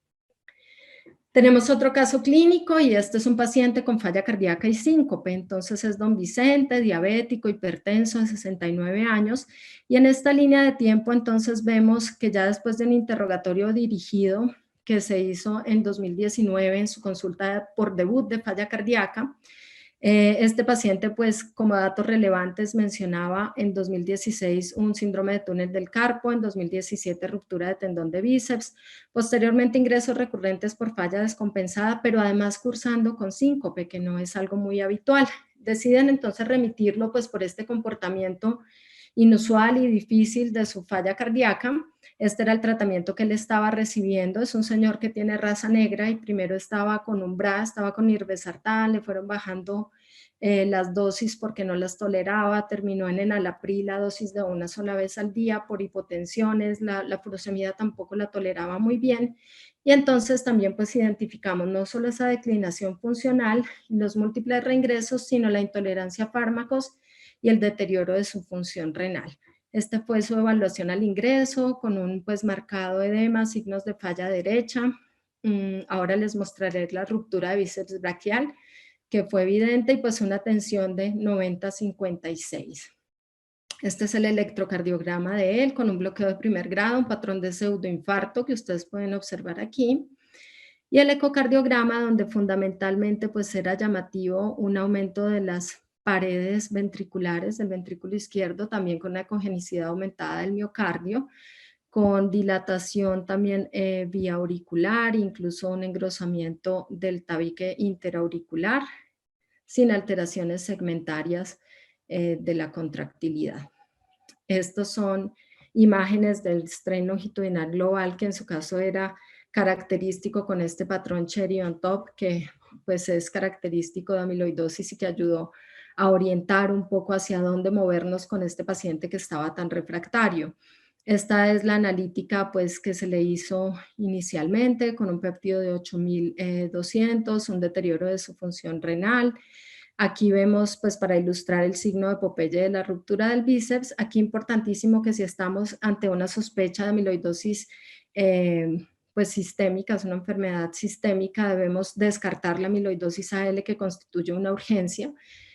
Tenemos otro caso clínico y este es un paciente con falla cardíaca y síncope. Entonces es don Vicente, diabético, hipertenso, de 69 años. Y en esta línea de tiempo entonces vemos que ya después de un interrogatorio dirigido que se hizo en 2019 en su consulta por debut de falla cardíaca, este paciente, pues, como datos relevantes, mencionaba en 2016 un síndrome de túnel del carpo, en 2017 ruptura de tendón de bíceps, posteriormente ingresos recurrentes por falla descompensada, pero además cursando con síncope, que no es algo muy habitual. Deciden entonces remitirlo, pues, por este comportamiento inusual y difícil de su falla cardíaca. Este era el tratamiento que él estaba recibiendo. Es un señor que tiene raza negra y primero estaba con Umbra, estaba con irbesartán, le fueron bajando las dosis porque no las toleraba, terminó en enalapril la dosis de una sola vez al día por hipotensiones, la furosemida tampoco la toleraba muy bien, y entonces también pues identificamos no solo esa declinación funcional y los múltiples reingresos, sino la intolerancia a fármacos y el deterioro de su función renal. Esta fue su evaluación al ingreso con un pues marcado edema, signos de falla derecha. Ahora les mostraré la ruptura de bíceps braquial, que fue evidente, y pues una tensión de 90-56. Este es el electrocardiograma de él con un bloqueo de primer grado, un patrón de pseudoinfarto que ustedes pueden observar aquí. Y el ecocardiograma, donde fundamentalmente pues era llamativo un aumento de las paredes ventriculares del ventrículo izquierdo, también con una congenicidad aumentada del miocardio, con dilatación también vía auricular, incluso un engrosamiento del tabique interauricular, sin alteraciones segmentarias de la contractilidad. Estos son imágenes del strain longitudinal global, que en su caso era característico con este patrón cherry on top, que pues es característico de amiloidosis y que ayudó a orientar un poco hacia dónde movernos con este paciente que estaba tan refractario. Esta es la analítica pues, que se le hizo inicialmente con un péptido de 8200, un deterioro de su función renal. Aquí vemos, pues para ilustrar el signo de Popeye de la ruptura del bíceps, aquí importantísimo que si estamos ante una sospecha de amiloidosis pues sistémica, es una enfermedad sistémica, debemos descartar la amiloidosis AL que constituye una urgencia.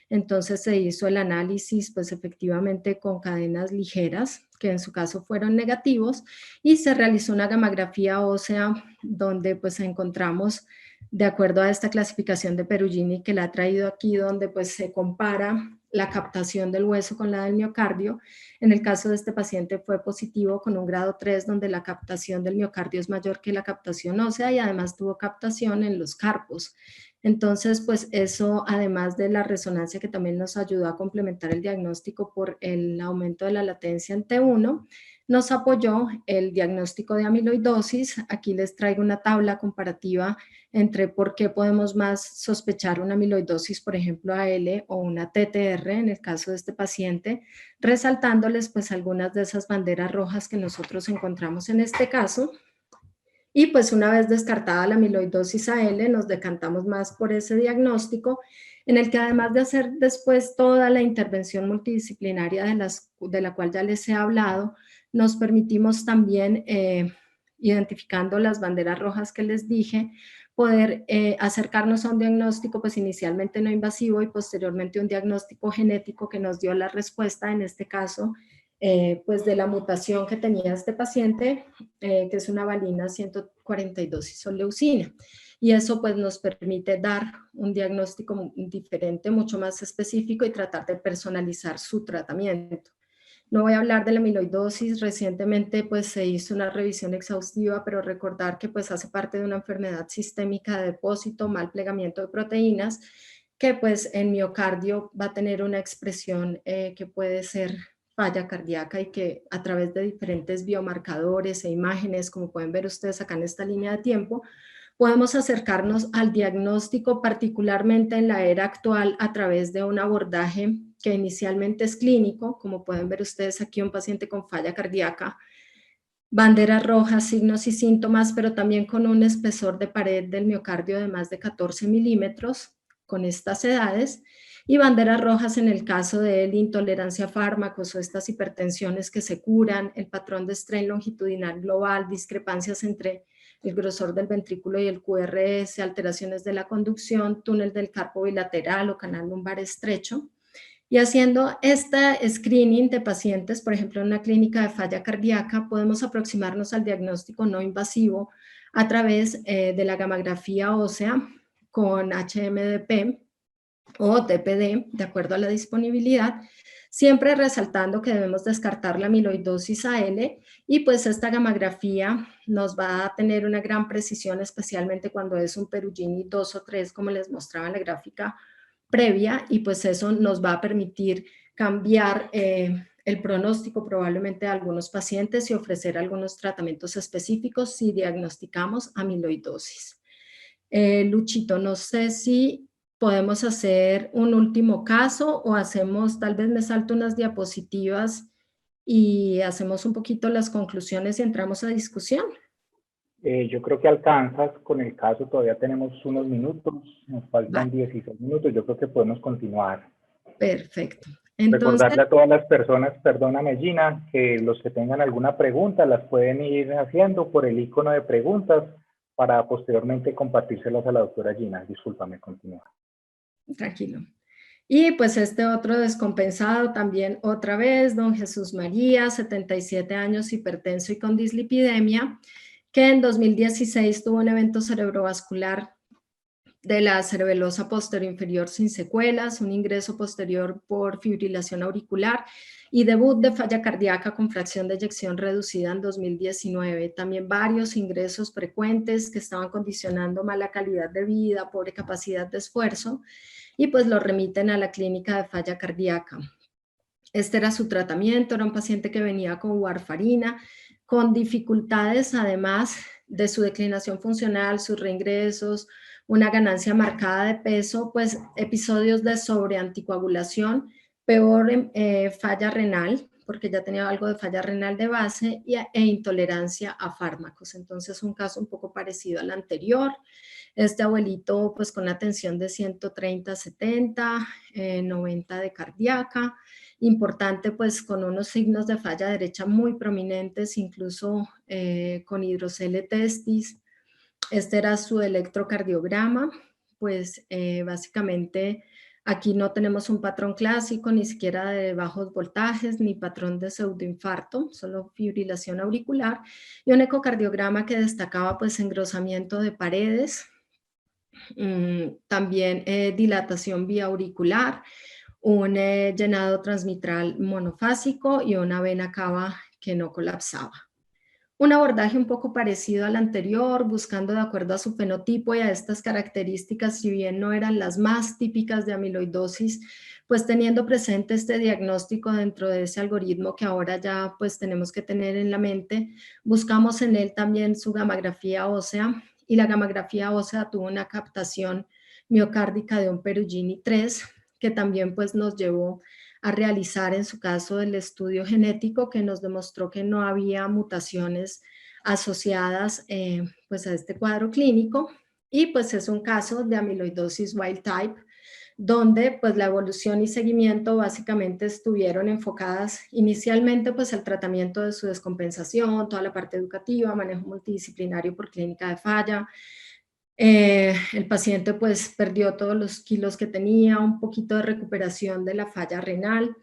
Entonces se hizo el análisis, pues efectivamente con cadenas ligeras, que en su caso fueron negativos, y se realizó una gamografía ósea donde pues encontramos, de acuerdo a esta clasificación de Perugini que la ha traído aquí, donde pues se compara la captación del hueso con la del miocardio. En el caso de este paciente fue positivo con un grado 3, donde la captación del miocardio es mayor que la captación ósea y además tuvo captación en los carpos. Entonces, pues eso, además de la resonancia que también nos ayudó a complementar el diagnóstico por el aumento de la latencia en T1, nos apoyó el diagnóstico de amiloidosis. Aquí les traigo una tabla comparativa entre por qué podemos más sospechar una amiloidosis, por ejemplo, AL o una TTR en el caso de este paciente, resaltándoles pues algunas de esas banderas rojas que nosotros encontramos en este caso. Y pues una vez descartada la amiloidosis AL, nos decantamos más por ese diagnóstico, en el que además de hacer después toda la intervención multidisciplinaria de la cual ya les he hablado, nos permitimos también, identificando las banderas rojas que les dije, poder acercarnos a un diagnóstico pues inicialmente no invasivo y posteriormente un diagnóstico genético que nos dio la respuesta, en este caso, pues de la mutación que tenía este paciente, que es una valina 142 isoleucina. Y eso pues nos permite dar un diagnóstico diferente, mucho más específico y tratar de personalizar su tratamiento. No voy a hablar de la amiloidosis, recientemente pues se hizo una revisión exhaustiva, pero recordar que pues hace parte de una enfermedad sistémica de depósito, mal plegamiento de proteínas, que pues en miocardio va a tener una expresión que puede ser falla cardíaca y que a través de diferentes biomarcadores e imágenes, como pueden ver ustedes acá en esta línea de tiempo, podemos acercarnos al diagnóstico, particularmente en la era actual, a través de un abordaje que inicialmente es clínico, como pueden ver ustedes aquí, un paciente con falla cardíaca, banderas rojas, signos y síntomas, pero también con un espesor de pared del miocardio de más de 14 milímetros, con estas edades, y banderas rojas en el caso de la intolerancia a fármacos o estas hipertensiones que se curan, el patrón de strain longitudinal global, discrepancias entre el grosor del ventrículo y el QRS, alteraciones de la conducción, túnel del carpo bilateral o canal lumbar estrecho. Y haciendo este screening de pacientes, por ejemplo, en una clínica de falla cardíaca, podemos aproximarnos al diagnóstico no invasivo a través de la gamografía ósea con HMDP o TPD, de acuerdo a la disponibilidad, siempre resaltando que debemos descartar la amiloidosis AL y pues esta gamografía nos va a tener una gran precisión, especialmente cuando es un Perugini 2 o 3, como les mostraba en la gráfica previa, y pues eso nos va a permitir cambiar el pronóstico probablemente de algunos pacientes y ofrecer algunos tratamientos específicos si diagnosticamos amiloidosis. Luchito, no sé si podemos hacer un último caso o hacemos, tal vez me salto unas diapositivas y hacemos un poquito las conclusiones y entramos a discusión. Yo creo que alcanzas con el caso, todavía tenemos unos minutos, nos faltan 16 minutos, yo creo que podemos continuar. Perfecto. Entonces, recordarle a todas las personas, perdóname Gina, que los que tengan alguna pregunta las pueden ir haciendo por el icono de preguntas para posteriormente compartírselas a la doctora Gina. Discúlpame, continúa. Tranquilo. Y pues este otro descompensado también otra vez, don Jesús María, 77 años, hipertenso y con dislipidemia, que en 2016 tuvo un evento cerebrovascular de la cerebelosa posterior inferior sin secuelas, un ingreso posterior por fibrilación auricular y debut de falla cardíaca con fracción de eyección reducida en 2019. También varios ingresos frecuentes que estaban condicionando mala calidad de vida, pobre capacidad de esfuerzo, y pues lo remiten a la clínica de falla cardíaca. Este era su tratamiento, era un paciente que venía con warfarina, con dificultades además de su declinación funcional, sus reingresos, una ganancia marcada de peso, pues episodios de sobreanticoagulación, peor falla renal, porque ya tenía algo de falla renal de base, e intolerancia a fármacos. Entonces, un caso un poco parecido al anterior. Este abuelito, pues con la tensión de 130/70, 90 de cardíaca, importante pues con unos signos de falla derecha muy prominentes, incluso con hidrocele testis. Este era su electrocardiograma, pues básicamente aquí no tenemos un patrón clásico, ni siquiera de bajos voltajes, ni patrón de pseudoinfarto, solo fibrilación auricular, y un ecocardiograma que destacaba pues engrosamiento de paredes, también dilatación vía auricular, un llenado transmitral monofásico y una vena cava que no colapsaba. Un abordaje un poco parecido al anterior, buscando de acuerdo a su fenotipo y a estas características, si bien no eran las más típicas de amiloidosis, pues teniendo presente este diagnóstico dentro de ese algoritmo que ahora ya pues tenemos que tener en la mente, buscamos en él también su gamografía ósea, y la gamografía ósea tuvo una captación miocárdica de un Perugini 3, que también pues nos llevó a realizar en su caso el estudio genético que nos demostró que no había mutaciones asociadas pues a este cuadro clínico, y pues es un caso de amiloidosis wild type donde pues la evolución y seguimiento básicamente estuvieron enfocadas inicialmente pues al tratamiento de su descompensación, toda la parte educativa, manejo multidisciplinario por clínica de falla. El paciente pues perdió todos los kilos que tenía, un poquito de recuperación de la falla renal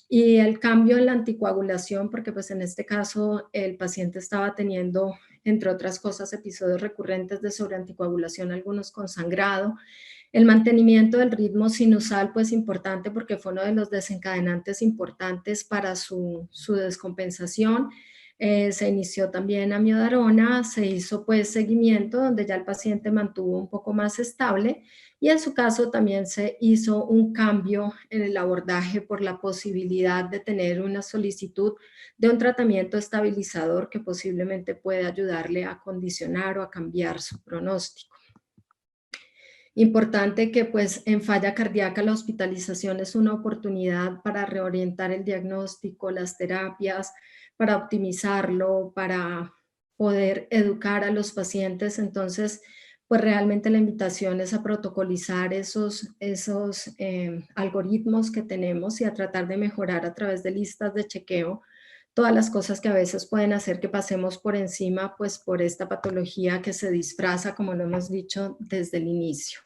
y el cambio en la anticoagulación, porque pues en este caso el paciente estaba teniendo, entre otras cosas, episodios recurrentes de sobreanticoagulación, algunos con sangrado. El mantenimiento del ritmo sinusal pues importante porque fue uno de los desencadenantes importantes para su descompensación. Se inició también amiodarona, se hizo pues seguimiento donde ya el paciente mantuvo un poco más estable, y en su caso también se hizo un cambio en el abordaje por la posibilidad de tener una solicitud de un tratamiento estabilizador que posiblemente puede ayudarle a condicionar o a cambiar su pronóstico. Importante que pues en falla cardíaca la hospitalización es una oportunidad para reorientar el diagnóstico, las terapias, para optimizarlo, para poder educar a los pacientes. Entonces, pues realmente la invitación es a protocolizar esos algoritmos que tenemos y a tratar de mejorar a través de listas de chequeo todas las cosas que a veces pueden hacer que pasemos por encima, pues por esta patología que se disfraza, como lo hemos dicho desde el inicio.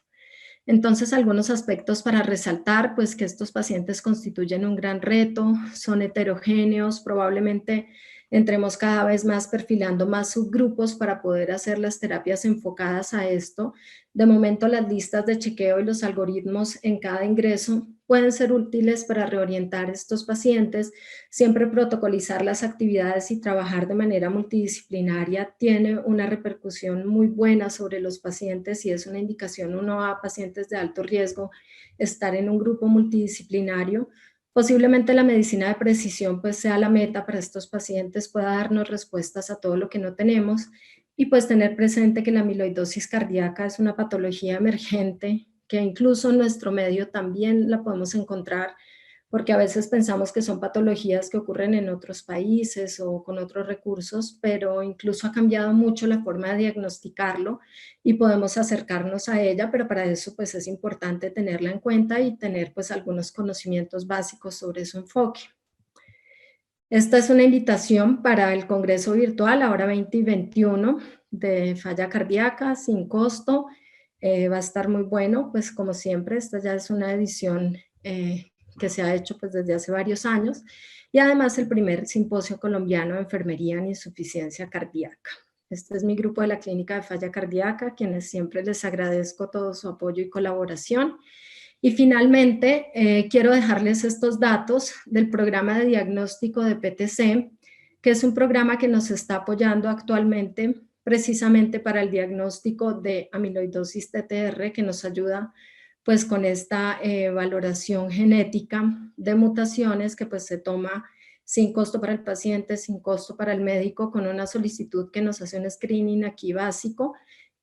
Entonces, algunos aspectos para resaltar, pues que estos pacientes constituyen un gran reto, son heterogéneos, probablemente entremos cada vez más perfilando más subgrupos para poder hacer las terapias enfocadas a esto. De momento, las listas de chequeo y los algoritmos en cada ingreso pueden ser útiles para reorientar estos pacientes. Siempre protocolizar las actividades y trabajar de manera multidisciplinaria tiene una repercusión muy buena sobre los pacientes y es una indicación uno a pacientes de alto riesgo estar en un grupo multidisciplinario. Posiblemente la medicina de precisión pues sea la meta para estos pacientes, pueda darnos respuestas a todo lo que no tenemos, y pues tener presente que la amiloidosis cardíaca es una patología emergente que incluso en nuestro medio también la podemos encontrar, porque a veces pensamos que son patologías que ocurren en otros países o con otros recursos, pero incluso ha cambiado mucho la forma de diagnosticarlo y podemos acercarnos a ella, pero para eso pues es importante tenerla en cuenta y tener pues algunos conocimientos básicos sobre su enfoque. Esta es una invitación para el Congreso Virtual, ahora 20 y 21, de falla cardíaca, sin costo. Va a estar muy bueno, pues como siempre, esta ya es una edición que se ha hecho pues desde hace varios años, y además el primer simposio colombiano de enfermería en insuficiencia cardíaca. Este es mi grupo de la Clínica de Falla Cardíaca, quienes siempre les agradezco todo su apoyo y colaboración. Y finalmente, quiero dejarles estos datos del programa de diagnóstico de PTC, que es un programa que nos está apoyando actualmente precisamente para el diagnóstico de amiloidosis TTR, que nos ayuda pues con esta valoración genética de mutaciones que pues se toma sin costo para el paciente, sin costo para el médico, con una solicitud que nos hace un screening aquí básico.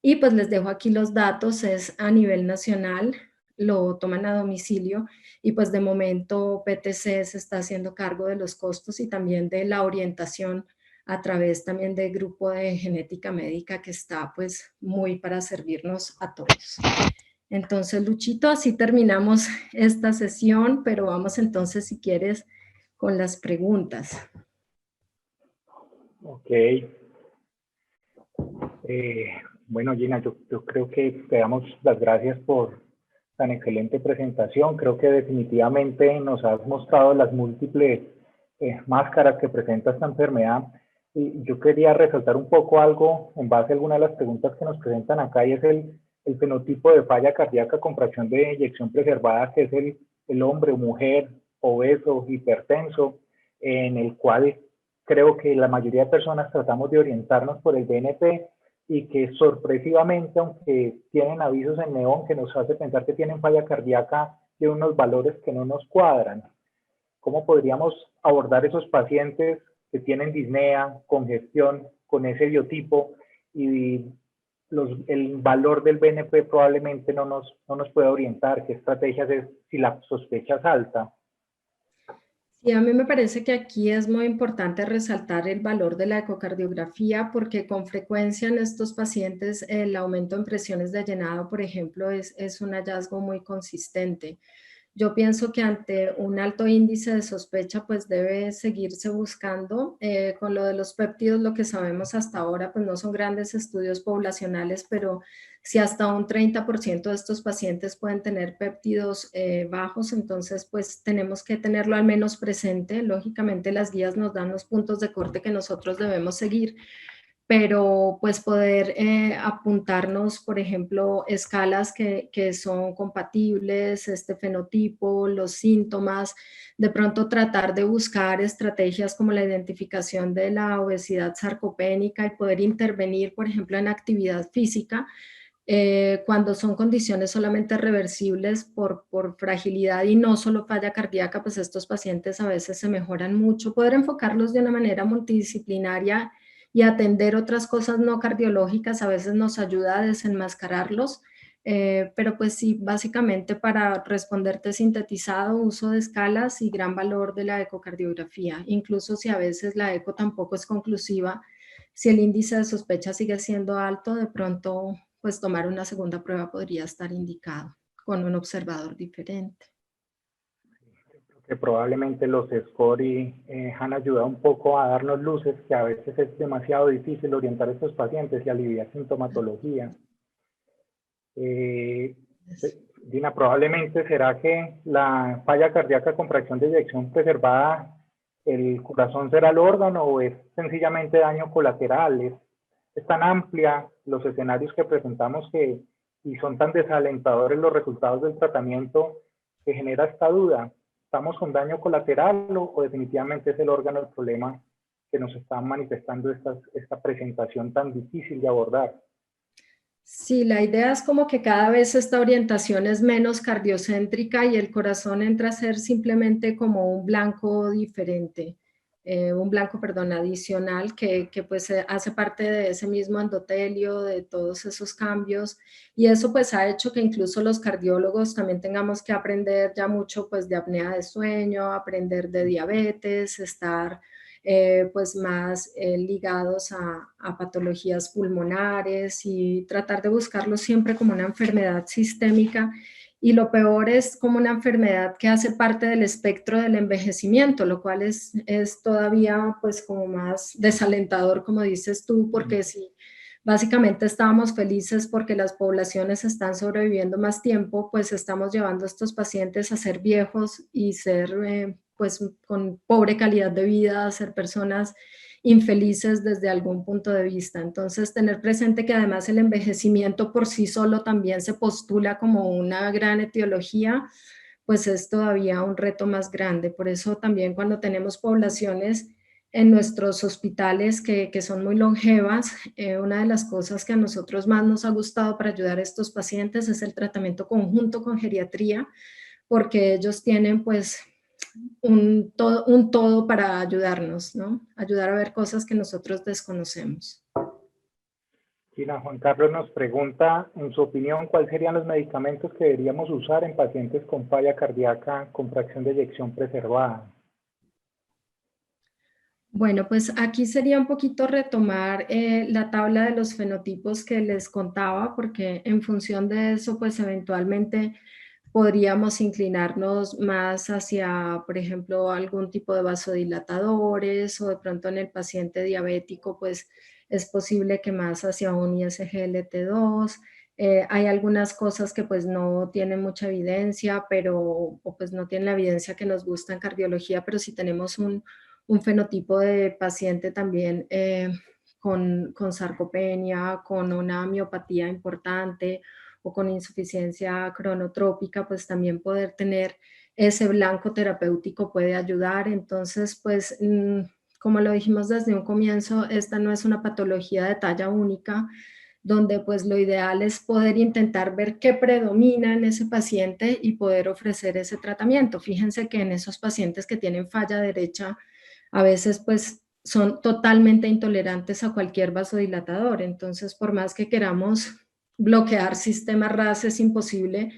Y pues les dejo aquí los datos, es a nivel nacional, lo toman a domicilio y pues de momento PTC se está haciendo cargo de los costos y también de la orientación a través también del grupo de genética médica que está pues muy para servirnos a todos. Entonces, Luchito, así terminamos esta sesión, pero vamos entonces, si quieres, con las preguntas. Ok. Bueno, Gina, yo creo que te damos las gracias por tan excelente presentación. Creo que definitivamente nos has mostrado las múltiples máscaras que presenta esta enfermedad. Y yo quería resaltar un poco algo en base a algunas de las preguntas que nos presentan acá, y es el fenotipo de falla cardíaca con fracción de eyección preservada, que es el hombre o mujer obeso, hipertenso, en el cual creo que la mayoría de personas tratamos de orientarnos por el BNP, y que sorpresivamente, aunque tienen avisos en neón que nos hace pensar que tienen falla cardíaca, de unos valores que no nos cuadran. ¿Cómo podríamos abordar esos pacientes que tienen disnea, congestión, con ese biotipo, y el valor del BNP probablemente no nos puede orientar? ¿Qué estrategias es si la sospecha es alta? Sí, a mí me parece que aquí es muy importante resaltar el valor de la ecocardiografía, porque con frecuencia en estos pacientes el aumento en presiones de llenado, por ejemplo, es un hallazgo muy consistente. Yo pienso que ante un alto índice de sospecha, pues debe seguirse buscando. Con lo de los péptidos, lo que sabemos hasta ahora, pues no son grandes estudios poblacionales, pero si hasta un 30% de estos pacientes pueden tener péptidos bajos, entonces pues tenemos que tenerlo al menos presente. Lógicamente las guías nos dan los puntos de corte que nosotros debemos seguir, pero pues poder apuntarnos, por ejemplo, escalas que son compatibles, este fenotipo, los síntomas, de pronto tratar de buscar estrategias como la identificación de la obesidad sarcopénica y poder intervenir, por ejemplo, en actividad física, cuando son condiciones solamente reversibles por fragilidad y no solo falla cardíaca, pues estos pacientes a veces se mejoran mucho. Poder enfocarlos de una manera multidisciplinaria y atender otras cosas no cardiológicas a veces nos ayuda a desenmascararlos, pero pues sí, básicamente para responderte sintetizado, uso de escalas y gran valor de la ecocardiografía, incluso si a veces la eco tampoco es conclusiva, si el índice de sospecha sigue siendo alto, de pronto pues tomar una segunda prueba podría estar indicado con un observador diferente. Que probablemente los SCORI han ayudado un poco a darnos luces, que a veces es demasiado difícil orientar a estos pacientes y aliviar sintomatología. Dina, probablemente será que la falla cardíaca con fracción de eyección preservada, el corazón será el órgano, o es sencillamente daño colateral. Es tan amplia los escenarios que presentamos y son tan desalentadores los resultados del tratamiento, que genera esta duda. ¿Estamos con daño colateral o definitivamente es el órgano el problema que nos está manifestando esta presentación tan difícil de abordar? Sí, la idea es como que cada vez esta orientación es menos cardiocéntrica y el corazón entra a ser simplemente como un blanco diferente, perdón, adicional que pues hace parte de ese mismo endotelio, de todos esos cambios, y eso pues ha hecho que incluso los cardiólogos también tengamos que aprender ya mucho pues de apnea de sueño, aprender de diabetes, estar pues más ligados a patologías pulmonares y tratar de buscarlo siempre como una enfermedad sistémica. Y lo peor es como una enfermedad que hace parte del espectro del envejecimiento, lo cual es todavía pues como más desalentador, como dices tú, porque si básicamente estábamos felices porque las poblaciones están sobreviviendo más tiempo, pues estamos llevando a estos pacientes a ser viejos y ser pues con pobre calidad de vida, ser personas infelices desde algún punto de vista. Entonces, tener presente que además el envejecimiento por sí solo también se postula como una gran etiología, pues es todavía un reto más grande. Por eso también cuando tenemos poblaciones en nuestros hospitales que son muy longevas, una de las cosas que a nosotros más nos ha gustado para ayudar a estos pacientes es el tratamiento conjunto con geriatría, porque ellos tienen pues un todo para ayudarnos, ¿no? Ayudar a ver cosas que nosotros desconocemos. Gina, Juan Carlos nos pregunta, en su opinión, ¿cuáles serían los medicamentos que deberíamos usar en pacientes con falla cardíaca con fracción de eyección preservada? Bueno, pues aquí sería un poquito retomar la tabla de los fenotipos que les contaba, porque en función de eso, pues eventualmente podríamos inclinarnos más hacia, por ejemplo, algún tipo de vasodilatadores o de pronto en el paciente diabético, pues es posible que más hacia un ISGLT2. Hay algunas cosas que pues no tienen mucha evidencia, o pues no tienen la evidencia que nos gusta en cardiología, pero si tenemos un fenotipo de paciente también con sarcopenia, con una miopatía importante o con insuficiencia cronotrópica, pues también poder tener ese blanco terapéutico puede ayudar. Entonces, pues, como lo dijimos desde un comienzo, esta no es una patología de talla única, donde pues lo ideal es poder intentar ver qué predomina en ese paciente y poder ofrecer ese tratamiento. Fíjense que en esos pacientes que tienen falla derecha, a veces pues son totalmente intolerantes a cualquier vasodilatador. Entonces, por más que queramos bloquear sistema RAS, es imposible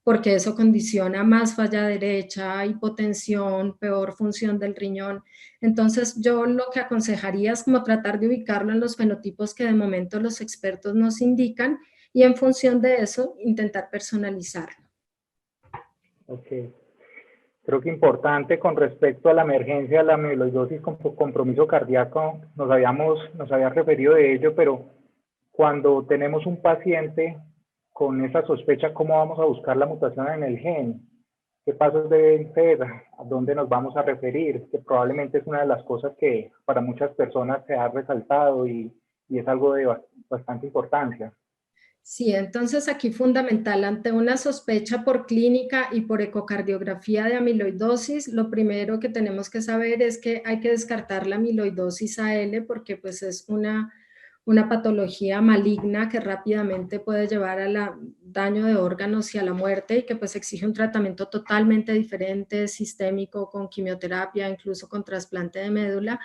porque eso condiciona más falla derecha, hipotensión, peor función del riñón. Entonces, yo lo que aconsejaría es como tratar de ubicarlo en los fenotipos que de momento los expertos nos indican y en función de eso intentar personalizarlo. Ok. Creo que importante con respecto a la emergencia de la amiloidosis con compromiso cardíaco, nos había referido de ello, pero cuando tenemos un paciente con esa sospecha, ¿cómo vamos a buscar la mutación en el gen? ¿Qué pasos deben ser? ¿A dónde nos vamos a referir? Que probablemente es una de las cosas que para muchas personas se ha resaltado y es algo de bastante importancia. Sí, entonces aquí fundamental, ante una sospecha por clínica y por ecocardiografía de amiloidosis, lo primero que tenemos que saber es que hay que descartar la amiloidosis AL porque pues es una patología maligna que rápidamente puede llevar al daño de órganos y a la muerte y que pues exige un tratamiento totalmente diferente, sistémico, con quimioterapia, incluso con trasplante de médula.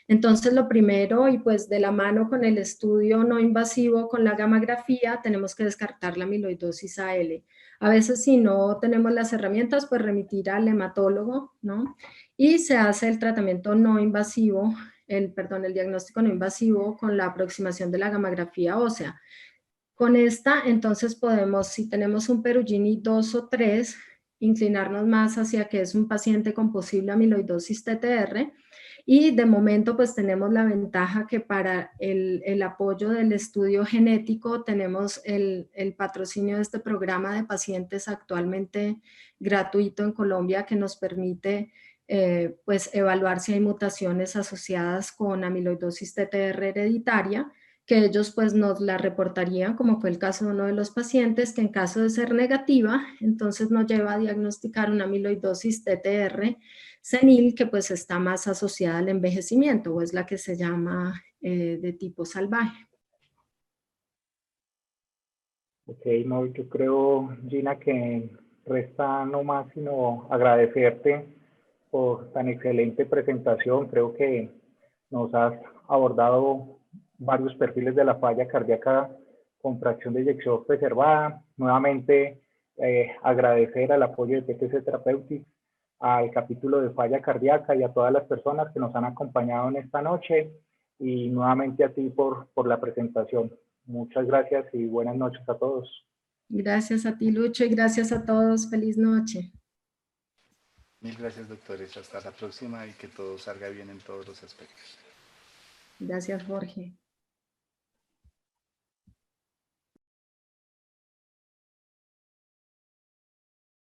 Entonces, lo primero, y pues de la mano con el estudio no invasivo, con la gammagrafía, tenemos que descartar la amiloidosis AL. A veces, si no tenemos las herramientas, pues remitir al hematólogo, ¿no? Y se hace el tratamiento no invasivo, el diagnóstico no invasivo con la aproximación de la gammagrafía ósea. Con esta, entonces podemos, si tenemos un Perugini 2 o 3, inclinarnos más hacia que es un paciente con posible amiloidosis TTR, y de momento pues tenemos la ventaja que para el apoyo del estudio genético tenemos el patrocinio de este programa de pacientes actualmente gratuito en Colombia que nos permite pues evaluar si hay mutaciones asociadas con amiloidosis TTR hereditaria, que ellos pues nos la reportarían, como fue el caso de uno de los pacientes, que en caso de ser negativa, entonces nos lleva a diagnosticar una amiloidosis TTR senil, que pues está más asociada al envejecimiento, o es la que se llama de tipo salvaje. Ok, no, yo creo, Gina, que resta no más sino agradecerte por tan excelente presentación. Creo que nos has abordado varios perfiles de la falla cardíaca con fracción de eyección preservada. Nuevamente, agradecer al apoyo de PTC Therapeutics, al capítulo de falla cardíaca y a todas las personas que nos han acompañado en esta noche y nuevamente a ti por la presentación. Muchas gracias y buenas noches a todos. Gracias a ti, Lucho, y gracias a todos. Feliz noche. Mil gracias, doctores. Hasta la próxima y que todo salga bien en todos los aspectos. Gracias, Jorge.